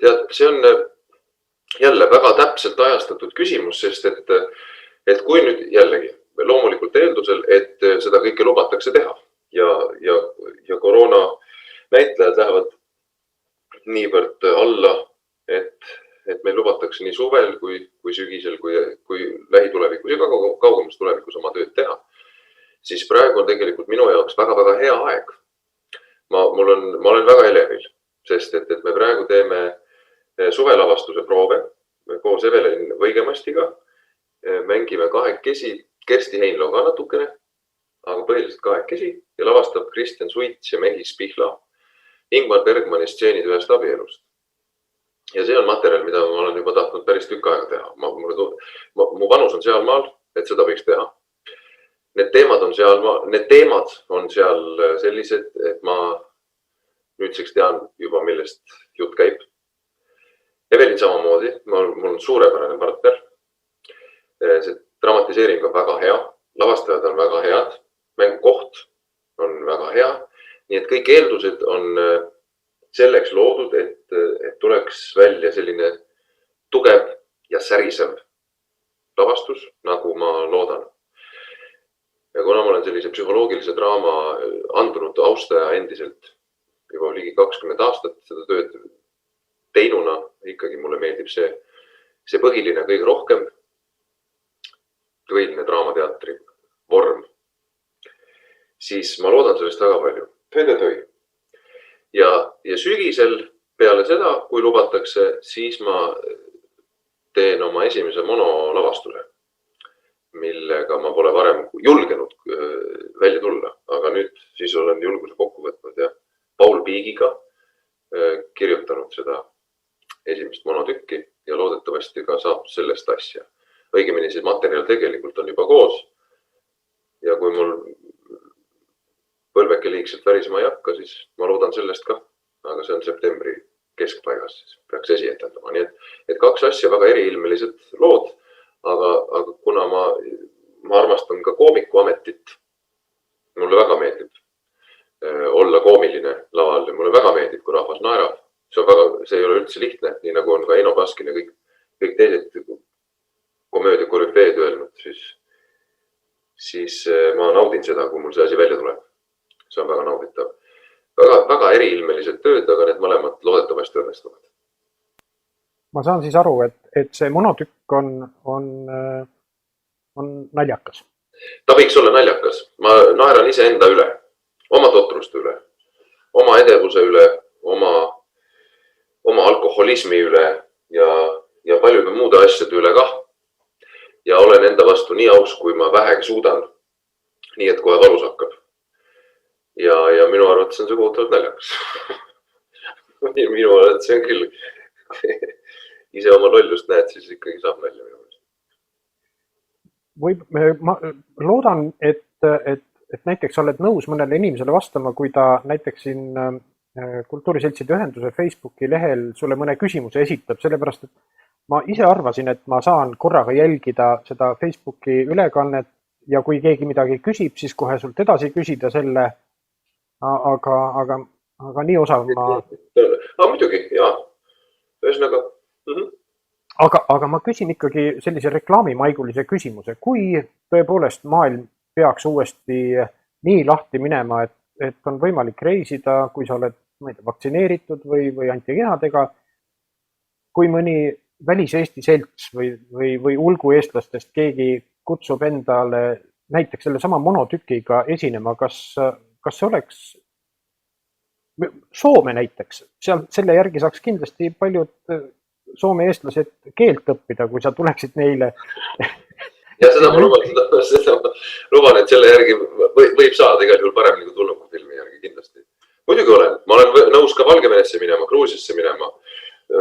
Tead, see on jälle väga täpselt ajastatud küsimus, sest et kui nüüd jällegi loomulikult eeldusel, et seda kõike lubatakse teha ja koroona näitlejad lähevad niivõrd alla, et meil lubatakse nii suvel kui sügisel, kui lähitulevikus ja kaugemas tulevikus oma tööd teha, siis praegu on tegelikult minu jaoks väga-väga hea aeg. Ma olen väga elevil, sest et me praegu teeme suvelavastuse proove koos Evelin Võigemastiga, mängime kahekesi, Kersti Heinlo ka natukene, aga põhiliselt kahekesi ja lavastab Kristjan Suits ja Mehis Pihla Ingmar Bergmani stseenid ühest abielust. Ja see on materjal, mida ma olen juba tahtnud päris tükk aega teha. Mu panus on sealmaal, et seda võiks teha. Need teemad on seal sellised, et ma nüüdseks tean juba, millest jutt käib. Evelin samamoodi, mul on suurepärane partner. See dramatiseering on väga hea, lavastajad on väga head, mängukoht on väga hea. Nii et kõik eeldused on selleks loodud, et tuleks välja selline tugev ja särisev lavastus, nagu ma loodan. Ja kuna ma olen sellise psühholoogilise draama andunud austaja endiselt juba ligi 20 aastat seda tööd teinuna, ikkagi mulle meeldib see põhiline kõige rohkem, põhiline draamateatri vorm, siis ma loodan sellest väga palju. Töö. Ja sügisel peale seda, kui lubatakse, siis ma teen oma esimese monolavastuse, millega ma pole varem julgenud välja tulla, aga nüüd siis olen julguse kokku võtnud ja Paul Piigiga kirjutanud seda esimest monotükki ja loodetavasti ka saab sellest asja. Õigemini siis materjal tegelikult on juba koos ja kui mul põlveke liigselt värisema ei hakka, siis ma loodan sellest ka, aga see on septembri keskpaigas, siis peaks esietendama. Nii et kaks asja, väga eriilmelised lood, aga kuna ma armastan ka koomikuametit, mulle väga meeldib olla koomiline laval ja mulle väga meeldib, kui rahvas naerab. See ei ole üldse lihtne, nii nagu on ka Eino Baskin ja kõik teised komöödia korüfeed öelnud, siis ma naudin seda, kui mul see asi välja tuleb. See on väga nauditav. Väga eriilmelised tööd, aga need mõlemad loodetavasti õnnestuvad. Ma saan siis aru, et see monotükk on naljakas. Ta võiks olla naljakas. Ma naeran ise enda üle, oma totruste üle, oma edevuse üle, oma alkoholismi üle ja paljude muude asjade üle kah. Ja olen enda vastu nii aus, kui ma vähegi suudan. Nii, et kohe valus hakkab. Ja minu arvates on see kohutavalt naljakas. Minu arvates see on küll. Ise oma lollust näed, siis ikkagi saab nalja minu arvates. Ma loodan, et näiteks oled nõus mõnele inimesele vastama, kui ta näiteks siin Kultuuriseltside Ühenduse Facebooki lehel sulle mõne küsimuse esitab, sellepärast, et ma ise arvasin, et ma saan korraga jälgida seda Facebooki ülekannet ja kui keegi midagi küsib, siis kohe sult edasi küsida selle, aga nii osav ma... Muidugi, jaa. Ühesõnaga. Aga ma küsin ikkagi sellise reklaamimaigulise küsimuse. Kui tõepoolest maailm peaks uuesti nii lahti minema, et on võimalik reisida, kui sa oled vaktsineeritud või antikehadega, kui mõni välis-Eesti selts või ulgu eestlastest keegi kutsub endale näiteks selle sama monotükiga esinema, kas see oleks Soome näiteks? Selle järgi saaks kindlasti paljud Soome eestlased keelt õppida, kui sa tuleksid neile. Ja seda ma luban, et selle järgi võib saada igal juhul paremini kui tulnuku filmi järgi kindlasti. Muidugi olen. Ma olen nõus ka Valgevenesse minema, Gruusiasse minema,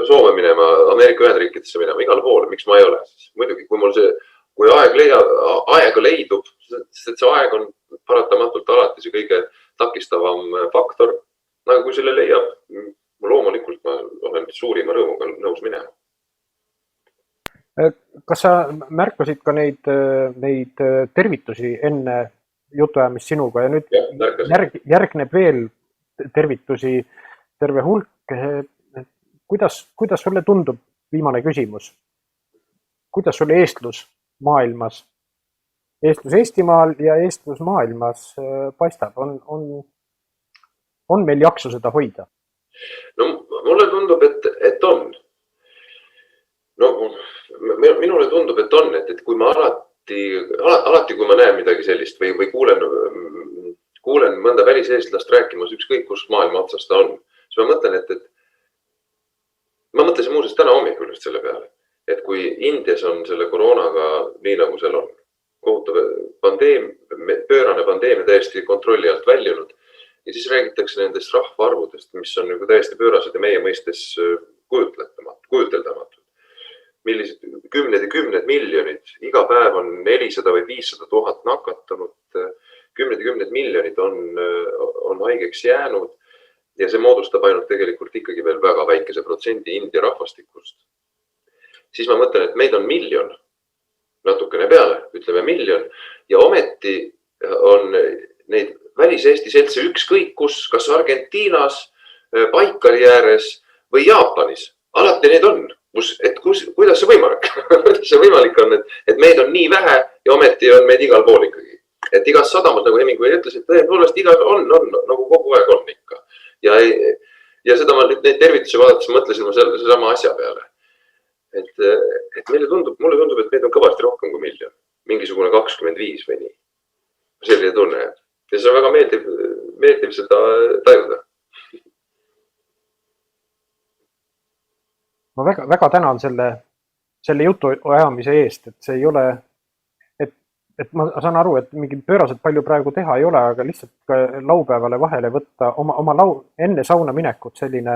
Soome minema, Ameerika Ühendriikidesse minema, igal poole. Miks ma ei ole? Muidugi, kui aega leidub, sest see aeg on paratamatult alati see kõige takistavam faktor, aga kui selle leiab, loomulikult ma olen suurima rõõmuga nõus minema. Kas sa märkasid ka neid tervitusi enne jutuajamist sinuga ja nüüd järgneb veel tervitusi terve hulk. Kuidas sulle tundub, viimane küsimus, kuidas sulle eestlus maailmas, eestlus Eestimaal ja eestlus maailmas paistab? On meil jaksu seda hoida? No mulle tundub, et on. No, minule tundub, et on, et kui ma alati kui ma näen midagi sellist või kuulen mõnda väliseestlast rääkimas ükskõik kus maailma otsast ta on, siis ma mõtlen, et ma mõtlesin muuseas täna hommikul just selle peale, et kui Indias on selle koroonaga nii nagu seal on, kohutav pöörane pandeemia täiesti kontrolli alt väljunud ja siis räägitakse nendest rahvaarvudest, mis on nagu täiesti pöörased ja meie mõistes kujuteldamatud. Millised kümned ja kümned miljonid, iga päev on 400 või 500 000 nakatunud, kümned ja kümned miljonid on haigeks jäänud ja see moodustab ainult tegelikult ikkagi veel väga väikese protsendi India rahvastikust. Siis ma mõtlen, et meid on miljon, natukene peale, ütleme miljon, ja ometi on neid välis-Eesti seltse ükskõik kus, kas Argentiinas, Baikali ääres või Jaapanis. Alati need on. Kuidas see võimalik? Kuidas see võimalik on, et meid on nii vähe ja ometi on meid igal pool ikkagi. Et igas sadamas, nagu Hemingway ütles, et tõepoolest igal on, nagu kogu aeg on ikka. Ja seda ma nüüd neid tervitusi vaadates mõtlesin ma selle sama asja peale. Et mulle tundub, et meid on kõvasti rohkem kui miljon. Mingisugune 25 või nii. Selline tunne. Ja see on väga meeldiv seda tajuda. Ma väga tänan selle jutu ajamise eest, et see ei ole, et ma saan aru, et mingi pööraselt palju praegu teha ei ole, aga lihtsalt laupäevale vahele võtta oma enne sauna minekut selline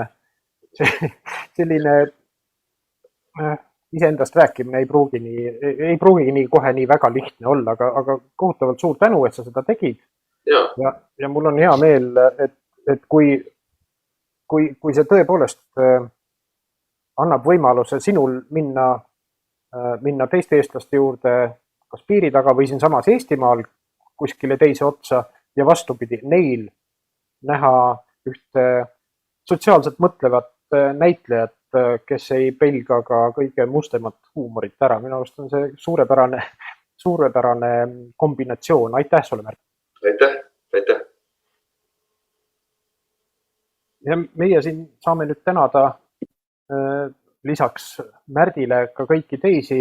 iseendast rääkimine ei pruugi nii kohe nii väga lihtne olla, aga kohutavalt suur tänu, et sa seda tegid. Ja mul on hea meel, et kui see tõepoolest annab võimaluse sinul minna teiste eestlaste juurde kas piiri taga või siin samas Eestimaal kuskile teise otsa ja vastupidi neil näha ühte sotsiaalselt mõtlevat näitlejat, kes ei pelga ka kõige mustemat huumorit ära. Minu arust on see suurepärane kombinatsioon. Aitäh sulle, Märt! Aitäh! Ja meie siin saame nüüd tänada lisaks Märdile ka kõiki teisi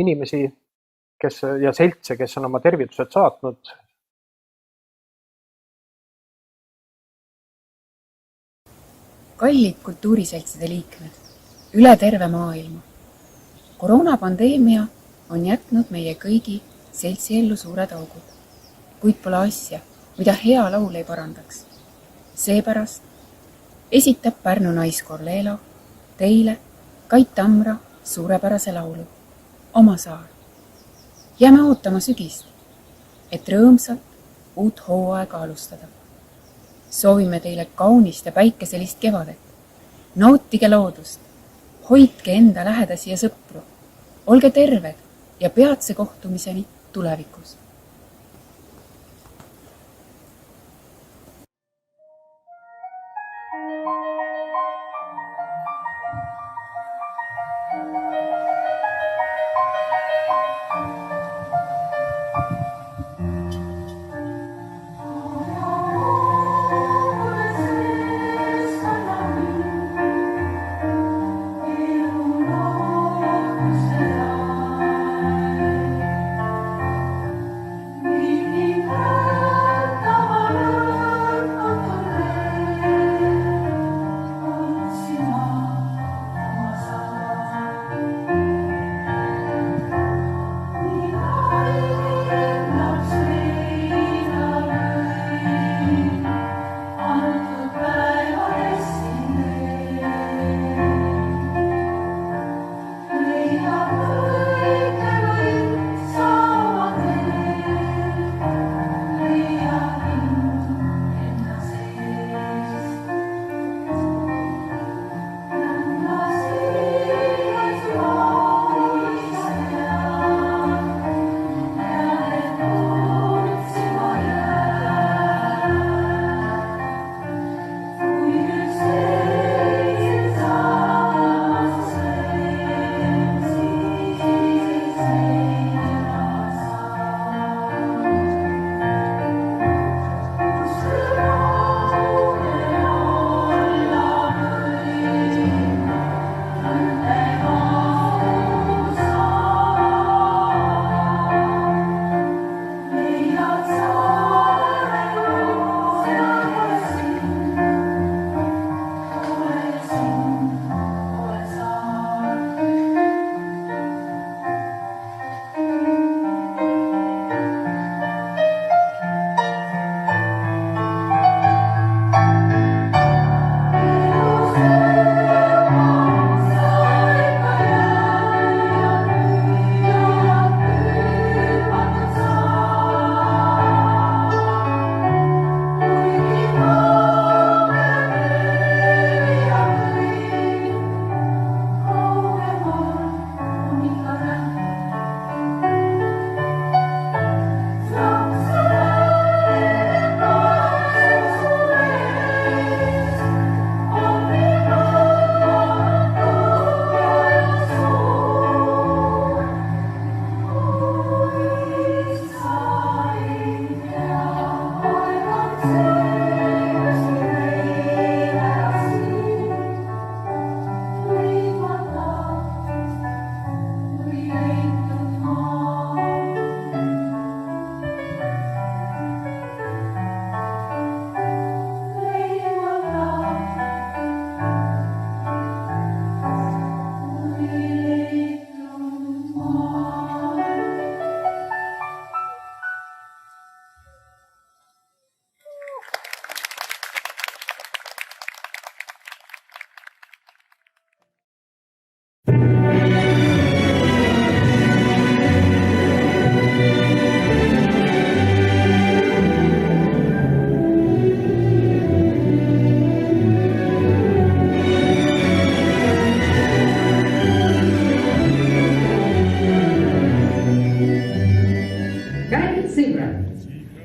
inimesi ja seltse, kes on oma tervitused saatnud. Kallid kultuuriseltside liikmed üle terve maailma. Koroonapandeemia on jätnud meie kõigi seltsi ellu suured augud, kuid pole asja, mida hea laul ei parandaks. Seepärast esitab Pärnu naiskoor Leelo teile Kait Tamra suurepärase laulu Oma saar. Jääme ootama sügist, et rõõmsalt uut hooaega alustada. Soovime teile kaunist ja päikeselist kevadet. Nautige loodust, hoidke enda lähedasi ja sõpru. Olge terved ja peatse kohtumiseni tulevikus.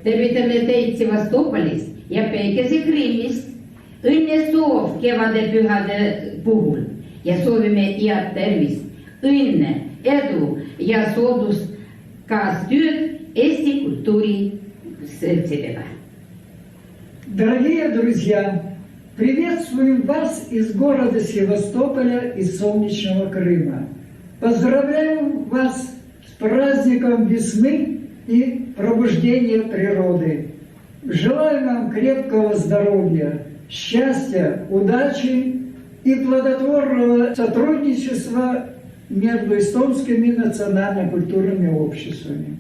tervitame teid Sevastopolist ja Päikesekriimist. Õnne soov kevadepühade puhul ja soovime head tervist, õnne, edu ja sooduskaastööd Eesti kultuuriseltsidega. Дорогие друзья, приветствуем вас из города Севастополя и солнечного Крыма. Поздравляем вас с праздником весны и пробуждения природы. Желаю вам крепкого здоровья, счастья, удачи и плодотворного сотрудничества между эстонскими национально-культурными обществами.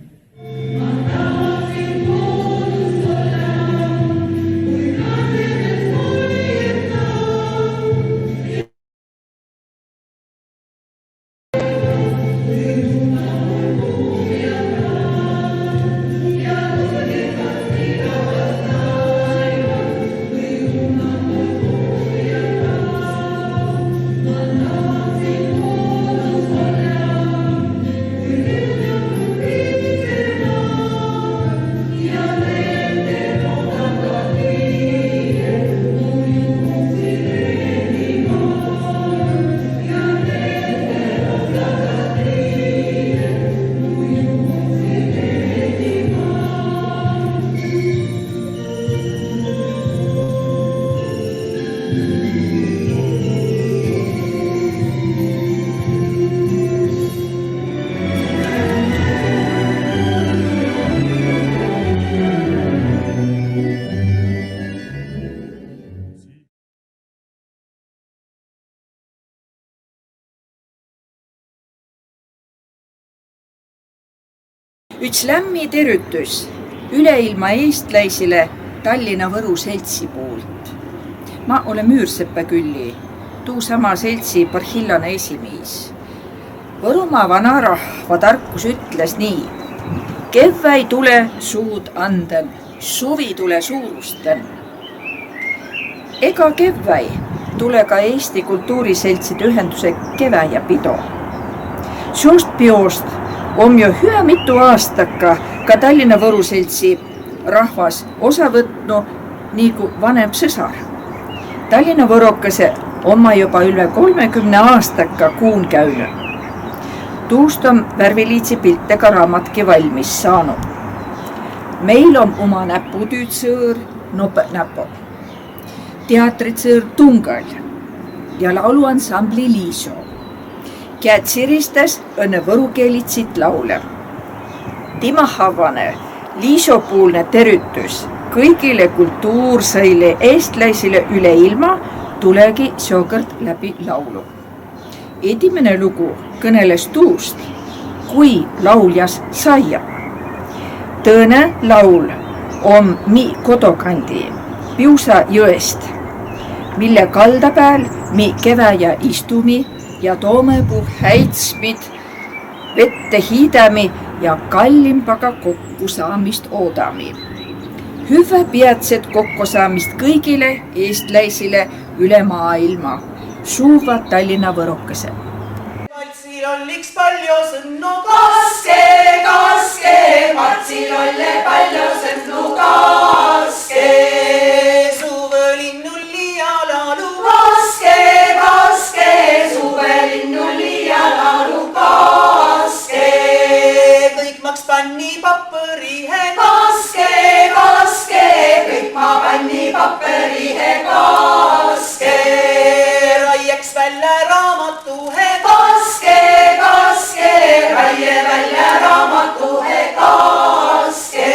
Üks lämmi terütys üleilma eestläisile Tallinna-Võru seltsi poolt. Ma olen Müürseppä külli, tuu sama seltsi parhillane esimiis. Võrumaa vanarahva tarkus ütles nii. Kevvä ei tule suud anden, suvi tule suurusten. Ega kevvä ei tule ka Eesti kultuuriseltside ühenduse keväjäpido. Soost piost on jo hüä mitu aastaka ka Tallinna-Võru seltsi rahvas osa võtnu nagu vanem sõsar. Tallinna-Võrokese on ma juba üle 30 aastaka kuun käynyt. Tuust on värviliitsi piltega raamatki valmis saanud. Meil on oma näputüüdsõõr Nopet näpo, teatritsõõr Tungal ja lauluansambli Liiso. Käät siristas õnne võrukeelitsit laule. Timahavane Liisopuulne terütys kõigile kultuursaile eestläisile üle ilma tulegi seokord läbi laulu. Edimene lugu kõneles tuust, kui lauljas saia. Tõõne laul on mi kodokandi Piusa jõest, mille kalda pääl mi keväja istumi ja toomepuu häitsmid, vette hiidami ja kallimpaga kokku saamist oodami. Hüve peatset kokku saamist kõigile eestläisile üle maailma. Suuvad Tallinna-Võrokese. Matsil olliks palju sõnnu kaske, kaske, matsil olle palju sõnnu kaske. Suvelinnulli ja laulu kaske, kaske, suvelinnulli ja laulu kaske. Kõik maks panni papperihe kaske, kaske, kõik ma panni papperihe kaske. Raieks välja raamatuhe kaske, kaske, raie välja raamatuhe kaske.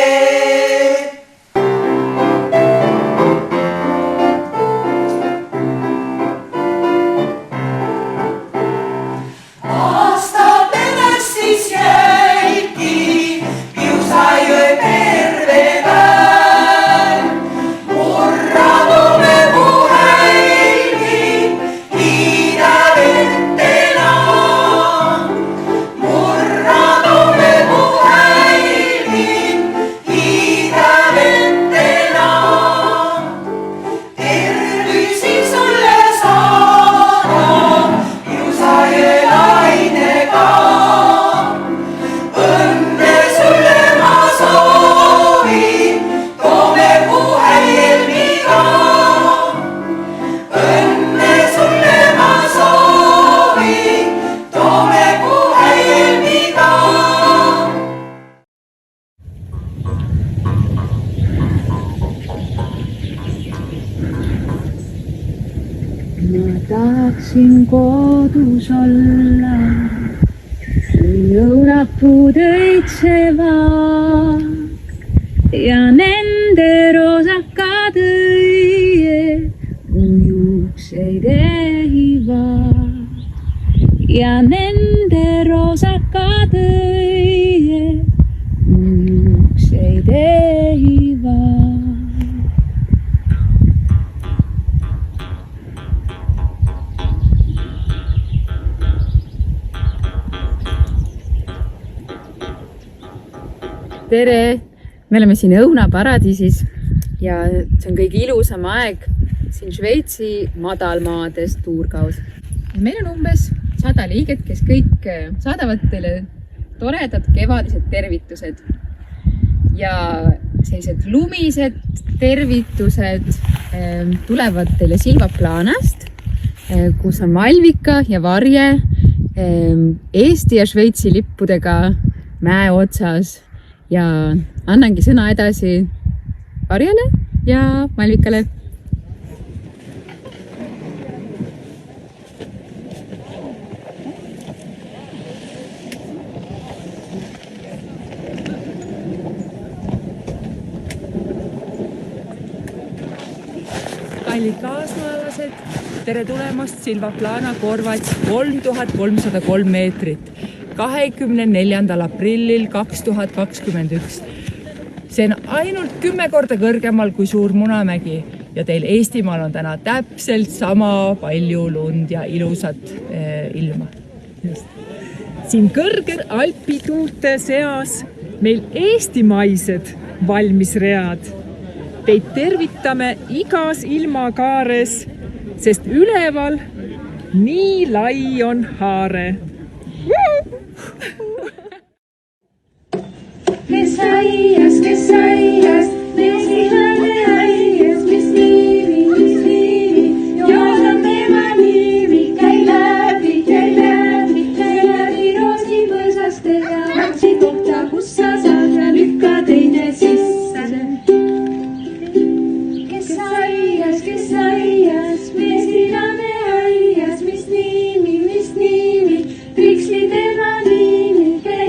Aasta pärast siis jäidki Piusajõe perve päev. Murra tume puhe tahaksin kodus olla, õunapuud õitsevad ja nende rosakad õied mu juukseid ehivad ja nende rosakad õied mu juukseid ehivad. Tere! Me oleme siin õunaparadiisis ja see on kõige ilusam aeg siin Šveitsi madalmaades Tuurgaus. Meil on umbes 100 liiget, kes kõik saadavad teile toredad kevadised tervitused ja sellised lumised tervitused tulevad teile Silvaplanast, kus on Malvika ja Varje Eesti ja Šveitsi lippudega mäe otsas. Ja annangi sõna edasi Varjele ja Malvikale. Kallid kaasmaalased, tere tulemast Silvaplana korvats 3303 meetrit. 24. aprillil 2021. See on ainult 10 korda kõrgemal kui Suur Munamägi ja teil Eestimaal on täna täpselt sama palju lund ja ilusat ilma. Siin kõrgel alpituulte seas meil eestimaised valmisread. Teid tervitame igas ilmakaares, sest üleval nii lai on haare. Kes aias, mesilane aias, mis niimi, joodab tema niimi, käi läbi roosi põõsaste ja otsi kohta, kus sa saad ja lükka teine sisse. Kes aias, mesilane aias, mis niimi, triksli tema niimi, käi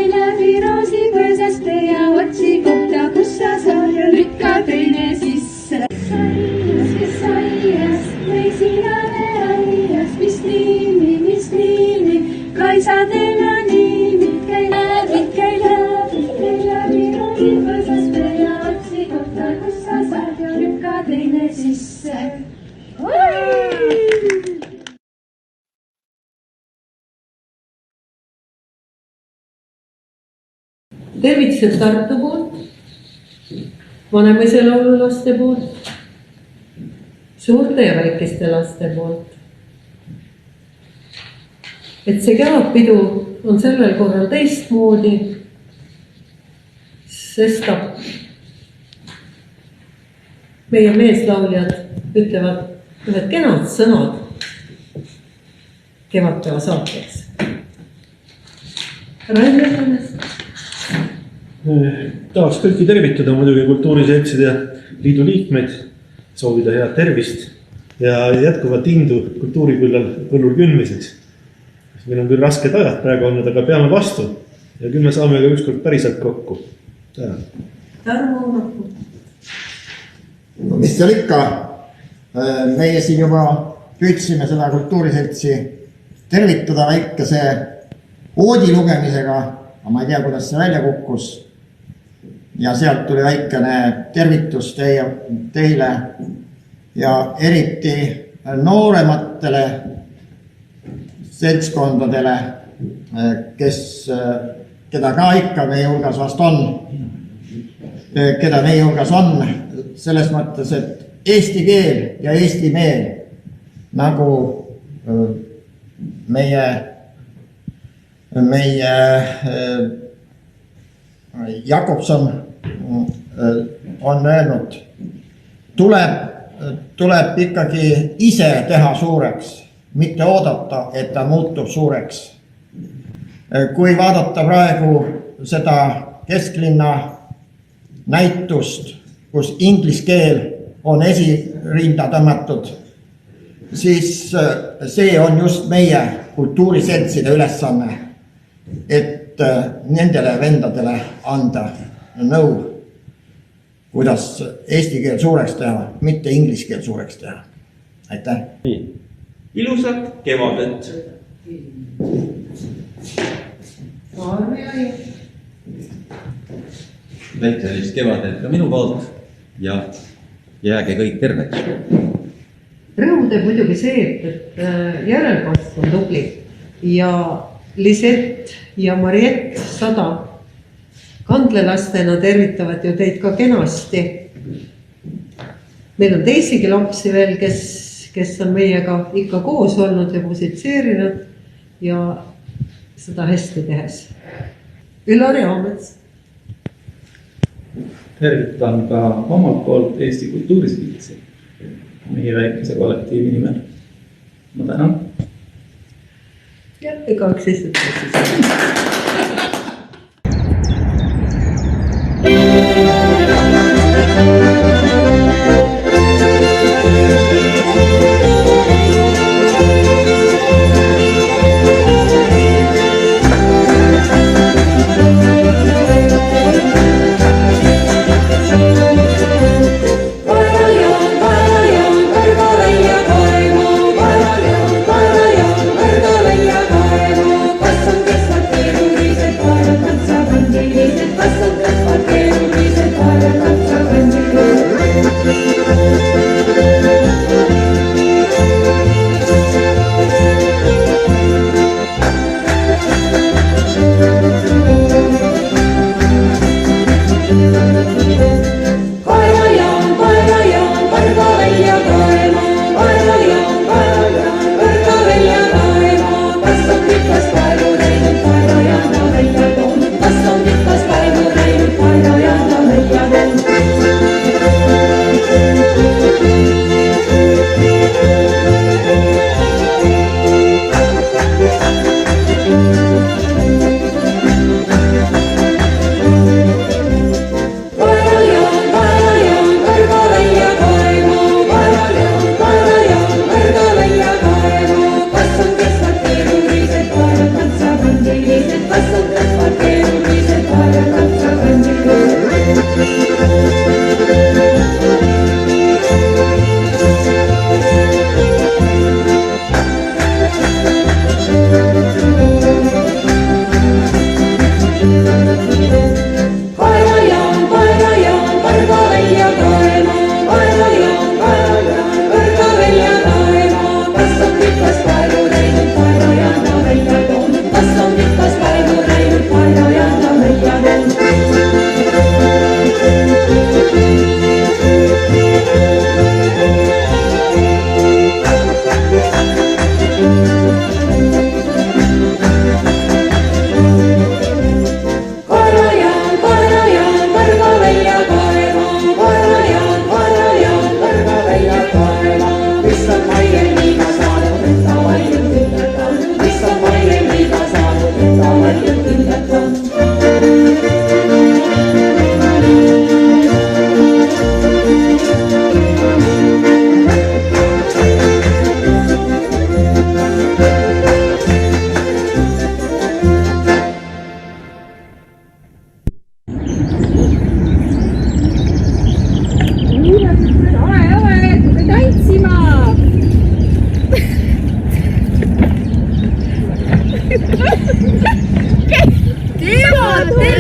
läbi roosi põõsaste ja otsi kohta, kus sa saad ja lükka teine sisse. Kes aias, mesilane aias, mis niimi, Kaisa tema niimi, käi läbi roosi põõsaste ja otsi kohta, kus sa saad ja lükka teine sisse. Tervitused Tartu poolt, Vanemuise laululaste poolt, suurte ja väikeste laste poolt. Et see kevadpidu on sellel korral teistmoodi, sest meie meeslauljad ütlevad ühed kenad sõnad kevadpäeva saateks. Rain Jõhannest. Tahaks kõiki tervitada muidugi kultuuriseltside liidu liikmeid, soovida head tervist ja jätkuvat indu kultuuripõllul künmiseks. Meil on küll rasked ajad praegu olnud, aga peame vastu ja küll me saame ka ükskord päriselt kokku. Tänan. Tarmo Unapu. No mis seal ikka, meie siin juba püüdsime seda kultuuriseltsi tervitada väikese oodi lugemisega, aga ma ei tea, kuidas see välja kukkus. Ja sealt tuli väikene tervitus teile ja eriti noorematele seltskondadele, keda ka ikka meie hulgas vast on, selles mõttes, et eesti keel ja eesti meel, nagu meie Jakobson on öelnud, tuleb ikkagi ise teha suureks, mitte oodata, et ta muutub suureks. Kui vaadata praegu seda kesklinna näitust, kus inglise keel on esirinda tõmmatud, siis see on just meie kultuuriseltside ülesanne, et nendele vendadele anda nõu, kuidas eesti keel suureks teha, mitte inglise keel suureks teha. Aitäh! Ilusat kevadet! Väikselist kevadet ka minu poolt ja jääge kõik terveks. Rõõmu teeb muidugi see, et järelkasv on tubli ja Lisett ja Mariett 100 kandlelastena tervitavad ju teid ka kenasti. Meil on teisigi lapsi veel, kes on meiega ikka koos olnud ja musitseerinud ja seda hästi tehes. Üllar Jaamets. Tervitan ka omalt poolt Eesti Kultuuriseltsi meie väikese kollektiivi nimel. Ma tänan. Ja, igaks istutakse.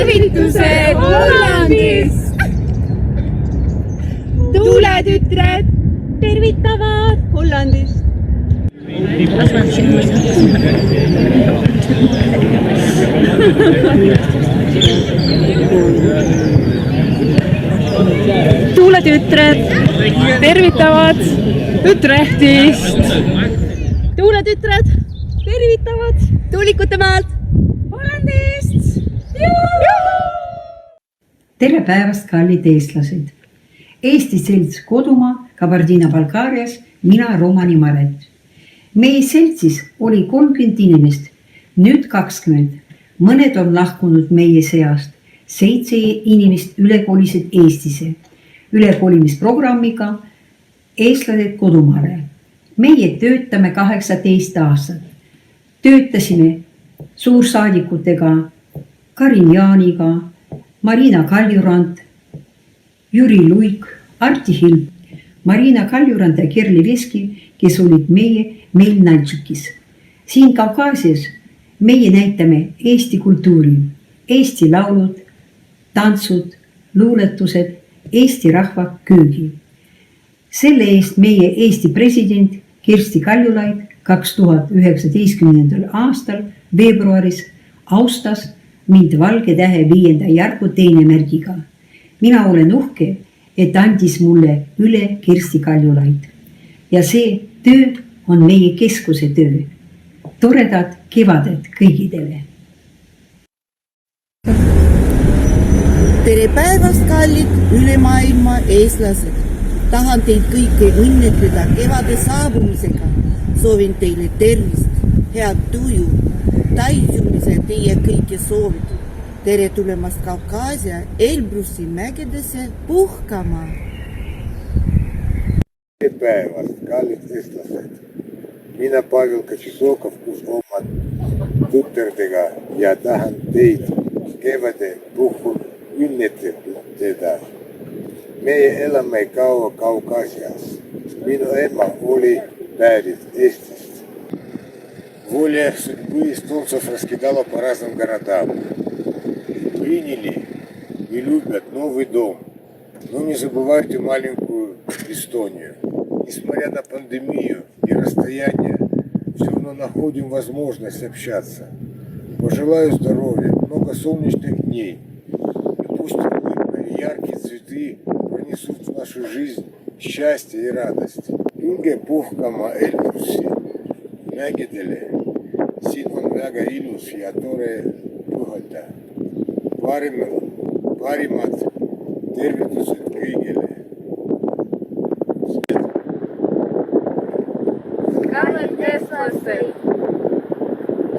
tervitused Hollandist. Tuuletütred tervitavad Hollandist. Tuuletütred tervitavad Utrechtist. Tuuletütred tervitavad Tuulikute maalt Hollandist. Tere päevast, kallid eestlased! Eesti selts Kodumaa Kabardina-Balkaarias, mina Romani Maret. Meie seltsis oli 30 inimest, nüüd 20. Mõned on lahkunud meie seast. 7 inimest ülekolisid Eestisse. Ülekolimisprogrammiga Eestlased Kodumaale. meie töötame 18 aastat. Töötasime suursaadikutega Karin Jaaniga, Marina Kaljurand, Jüri Luik, Arti Hilm, Marina Kaljurand ja Kerli Veski, kes olid meil Naltšikis. Siin Kaukaasias meie näitame Eesti kultuuri, Eesti laulud, tantsud, luuletused, Eesti rahva köögi. Selle eest meie Eesti president Kersti Kaljulaid 2019. aastal veebruaris austas mind Valge Tähe 5. järgu teenemärgiga. Mina olen uhke, et andis mulle üle Kersti Kaljulaid. Ja see töö on meie keskuse töö. Toredad kevadet kõigidele. Tere päevast, kallid üle maailma eestlased! Tahan teid kõiki õnnetleda kevade saabumisega. Soovin teile tervist, head tuju, taisumise teie kõiki soovid. Tere tulemast Kaukaasia Elbrusi mägedesse puhkama. Tere päevast, kallid eestlased! Mina Pavel Kačisokov kus oma tutterdega ja tahan teid kevade puhul õnnetleda. Meie elame kaua Kaukaasias. Minu ema oli pärit Eestist. Воля судьбы эстонцев раскидала по разным городам. Приняли и любят новый дом. Но не забывайте маленькую Эстонию. Несмотря на пандемию и расстояние, все равно находим возможность общаться. Пожелаю здоровья, много солнечных дней. И пусть улыбка и яркие цветы пронесут в нашу жизнь счастье и радость. Инге puhkama Elbrusi mägedele. Siin on väga ilus ja tore puhata. Parimad tervitused kõigile. Kallid eestlased!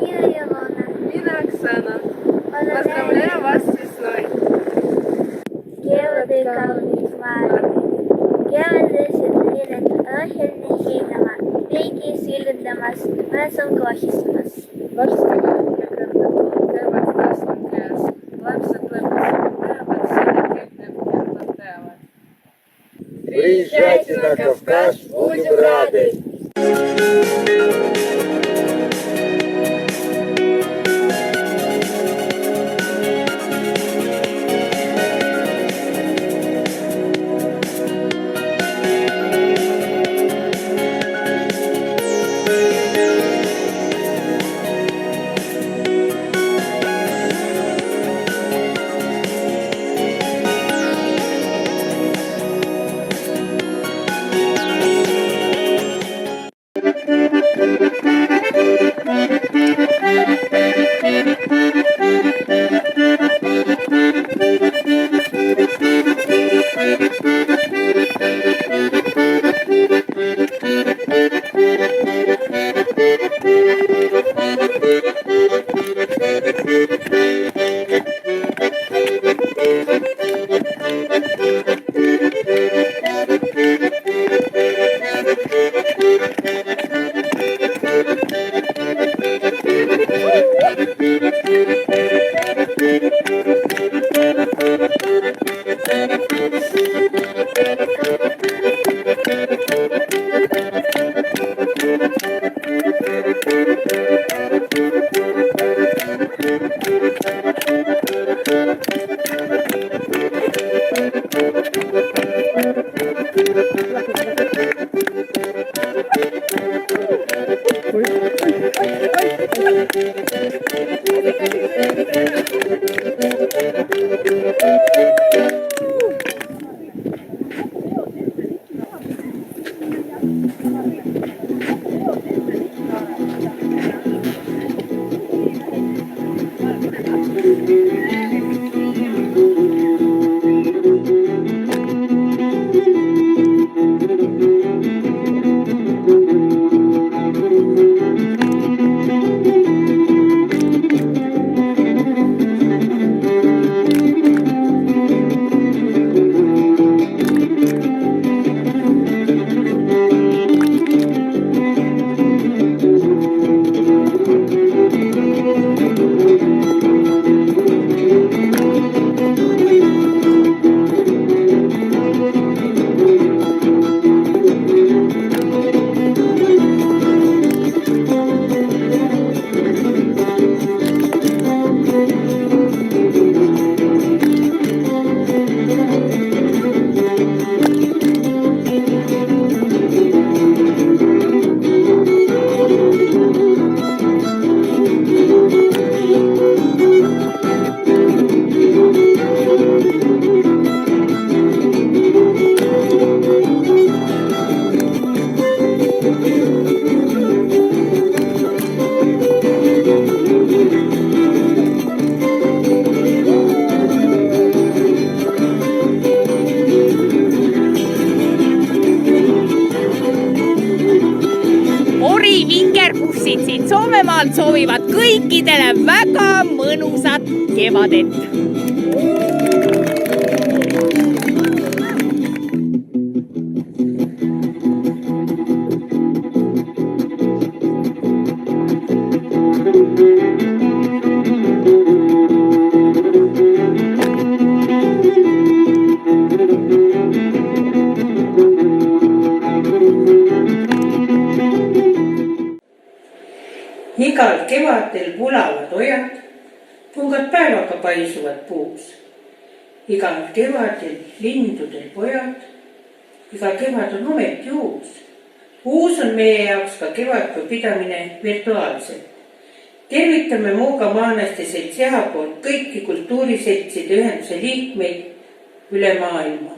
Mina Ilona. Mina Oksana. Поздравляю вас с весной! Kevade kaunid maailmad. Kevadised liired õhjelni hiinama. Veiki sildamas, mäsum kohistamas. Varsti läheb käivad kasvab käes. Lapsed lõpuks päevad seda kõik need teavad. Приезжайте на Кавказ, будем рады! Soomemaalt soovivad kõikidele väga mõnusat kevadet. Igal kevadel vulavad ojad, pungad päevaga paisuvad puus. Igal kevadel lindudel pojad, iga kevad on ometi uus. Uus on meie jaoks ka kevadpuu pidamine virtuaalselt. Tervitame Muuga Maanlaste Seltsi poolt kõiki kultuuriseltside ühenduse liikmeid üle maailma.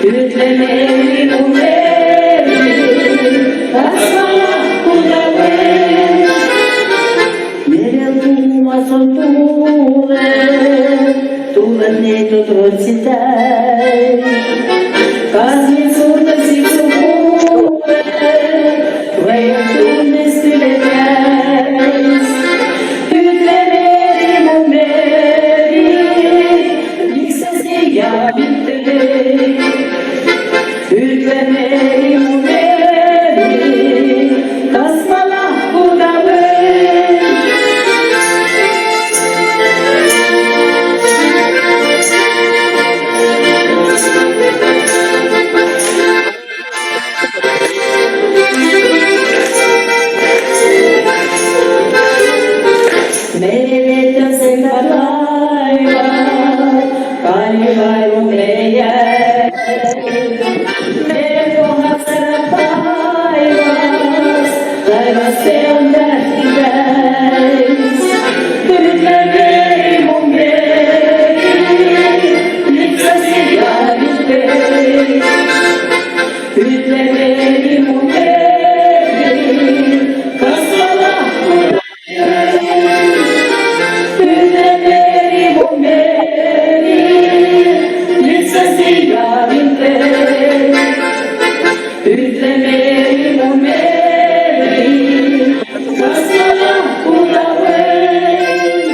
Ütle meeri, kas ma lahkuda või? taevas on tuuled, tuuvad neetud Rootsi täis. Kas mind surdasid su kuule, või on tunnest üle käis? Ütle Meeri, mu Meeri, miks sa siia mind teed? Ütle Meeri, mu Meeri, kas ma lahkuda võin? Merevetas lendavad laevad, kallilaevu meie. Merekohad särab taevas, taevaste on tähti täis. Ütle Meeri, mu Meeri, miks sa siia nüüd teed? Ütle Meeri, mu Meeri, kas ma lahkuda võin? Ütle Meeri, mu Meeri, miks sa siia mind teed? Ütle Meeri, mu Meeri, kas ma lahkuda võin?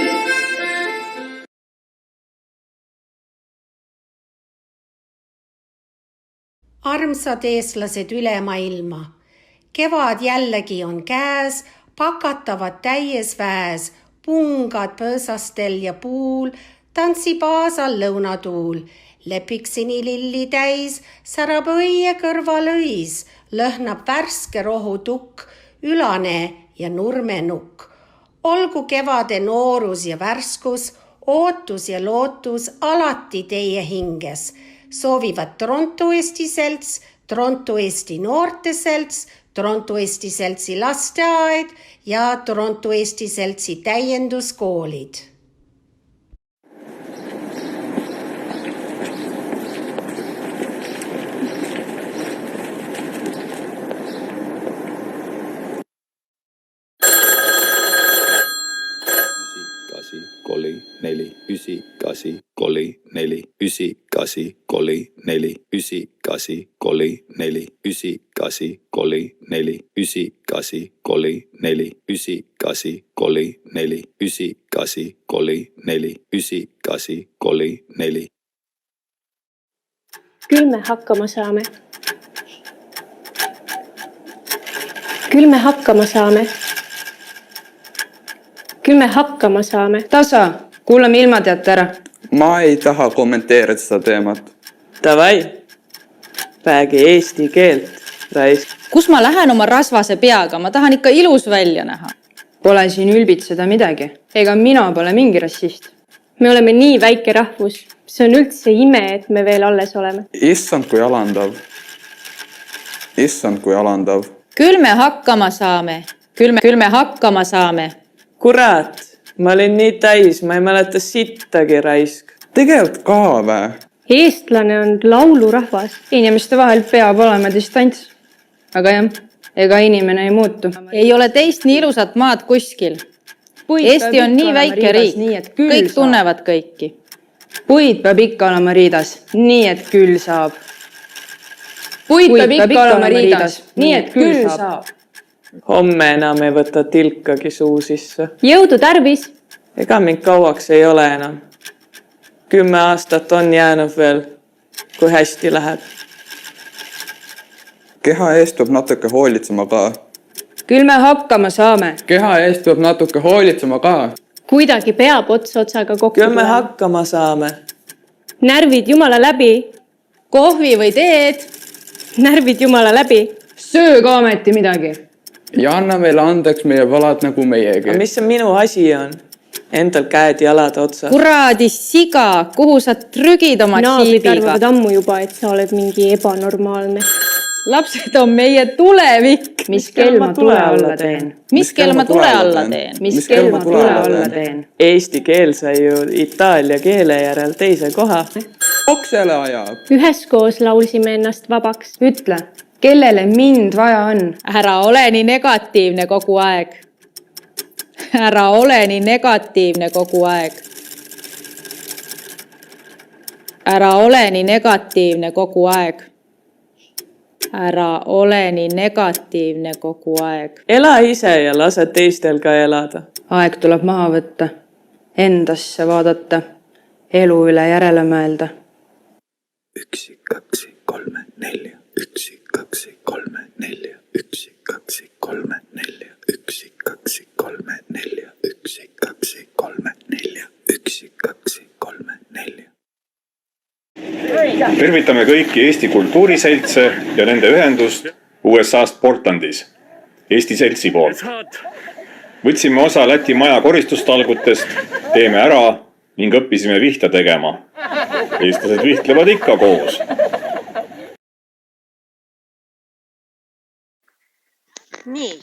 Armsad eestlased üle maailma, kevad jällegi on käes, pakatavad täies väes, pungad põõsastel ja puul, tantsib aasal lõunatuul. Lepik sinililli täis, särab õie kõrval õis, lõhnab värske rohutukk, ülane ja nurmenukk. Olgu kevade noorus ja värskus, ootus ja lootus alati teie hinges. Soovivad Toronto Eesti Selts, Toronto Eesti Noorte Selts, Toronto Eesti Seltsi lasteaed ja Toronto Eesti Seltsi täienduskoolid. Koli 4 9 8 koli 4 9 8 koli 4 9 8 koli 4 9 8 koli 4 9 8 koli 4 9 8 koli 4 9 8 koli 4 9 8 koli 4. Küll me hakkama saame. Küll me hakkama saame. Küll me hakkama saame. Tasa, kuulame ilmateate ära. Ma ei taha kommenteerida seda teemat. Davai, räägi eesti keelt, raisk. Kus ma lähen oma rasvase peaga? Ma tahan ikka ilus välja näha. Pole siin ülbitseda midagi. Ega mina pole mingi rassist. Me oleme nii väike rahvus. See on üldse ime, et me veel alles oleme. Issand kui alandav. Issand kui alandav. Küll me hakkama saame. Küll me hakkama saame. Kurat, ma olin nii täis, ma ei mäleta sittagi raisk. Tegelikult ka vä? Eestlane on laulurahvas. Inimeste vahel peab olema distants. Aga jah, ega inimene ei muutu. Ei ole teist nii ilusat maad kuskil. Eesti on nii väike riik. Kõik tunnevad kõiki. Puid peab ikka olema riidas, nii et küll saab. Puid peab ikka olema riidas, nii et küll saab. Homme enam ei võta tilkagi suu sisse. Jõudu tarvis! Ega mind kauaks ei ole enam. 10 aastat on jäänud veel, kui hästi läheb. Keha eest peab natuke hoolitsema ka. Küll me hakkama saame. Keha eest peab natuke hoolitsema ka. Kuidagi peab otsaga kokku. Küll me hakkama saame. Närvid jumala läbi. Kohvi või teed. Närvid jumala läbi. Söö ka ometi midagi. Ja anna meile andeks meie valad nagu meiegi. Mis see minu asi on? Endal käed jalad otsa. Kuradi siga, kuhu sa trügid oma Naabrid siibiga? arvavad ammu juba, et sa oled mingi ebanormaalne. Lapsed on meie tulevik. Mis kell ma tule alla teen? Mis kell ma tule alla teen? Mis kell ma tule alla teen? Eesti keel sai ju itaalia keele järel teise koha. Oksele ajab. Üheskoos laulsime ennast vabaks. Ütle, kellele mind vaja on? Ära ole nii negatiivne kogu aeg. Ära ole nii negatiivne kogu aeg. Ära ole nii negatiivne kogu aeg. Ära ole nii negatiivne kogu aeg. Ela ise ja lase teistel ka elada. Aeg tuleb maha võtta, endasse vaadata, elu üle järele mõelda. 1, 2, 3, 4, 1, 2, 3, 4, 1, 2, 3, 4, 1, 2, 3, 4, 1, 2, 3, 4, 1, 2, 3, 4. Tervitame kõiki Eesti kultuuriseltse ja nende ühendust USA-st Portlandis, Eesti seltsi poolt. Võtsime osa Läti maja koristustalgutest, teeme ära ning õppisime vihta tegema. Eestlased vihtlevad ikka koos. Nii,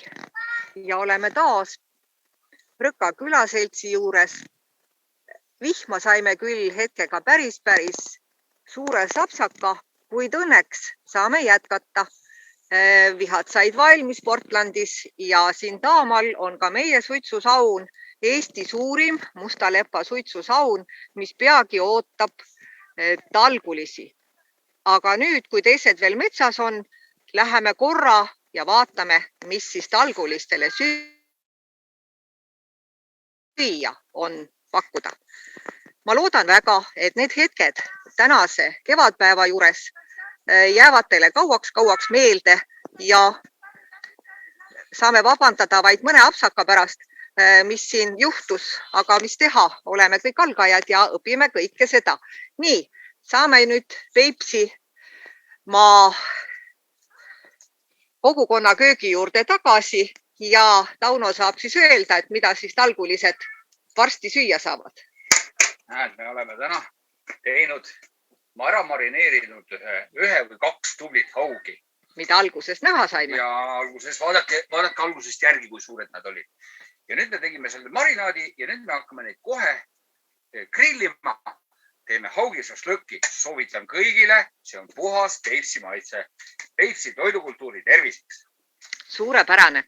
ja oleme taas Rõka külaseltsi juures. Vihma saime küll hetkega päris suure sapsaka, kuid õnneks saame jätkata. Vihad said valmis Portlandis ja siin taamal on ka meie suitsusaun, Eesti suurim Musta Lepa suitsusaun, mis peagi ootab talgulisi. Aga nüüd, kui teised veel metsas on, läheme korra ja vaatame, mis siis talgulistele süüa on pakkuda. Ma loodan väga, et need hetked tänase kevadpäeva juures jäävad teile kauaks meelde ja saame vabandada vaid mõne apsaka pärast, mis siin juhtus, aga mis teha, oleme kõik algajad ja õpime kõike seda. Nii, saame nüüd Peipsi maa kogukonna köögi juurde tagasi ja Tauno saab siis öelda, et mida siis talgulised varsti süüa saavad. Me oleme täna teinud, ma ära marineerinud ühe või 2 tublit haugi. Mida alguses näha saime? Ja alguses, vaadake algusest järgi, kui suured nad olid. Ja nüüd me tegime selle marinaadi ja nüüd me hakkame neid kohe grillima. Teeme haugišašlõkki. Soovitan kõigile, see on puhas Peipsi maitse. Peipsi toidukultuuri terviseks. Suurepärane.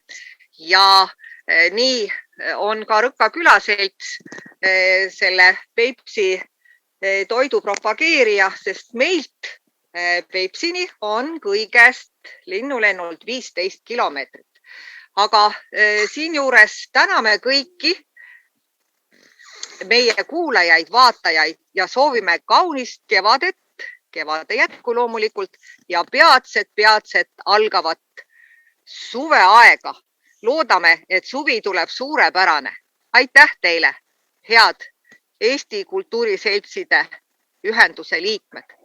Ja nii on ka Rõka külaselts selle Peipsi toidu propageerija, sest meilt Peipsini on kõigest linnulennult 15 kilomeetrit. Aga siinjuures täname kõiki meie kuulajaid, vaatajaid ja soovime kaunist kevadet, kevade jätku loomulikult ja peatset algavat suveaega. Loodame, et suvi tuleb suurepärane. Aitäh teile, head Eesti kultuuriseltside ühenduse liikmed!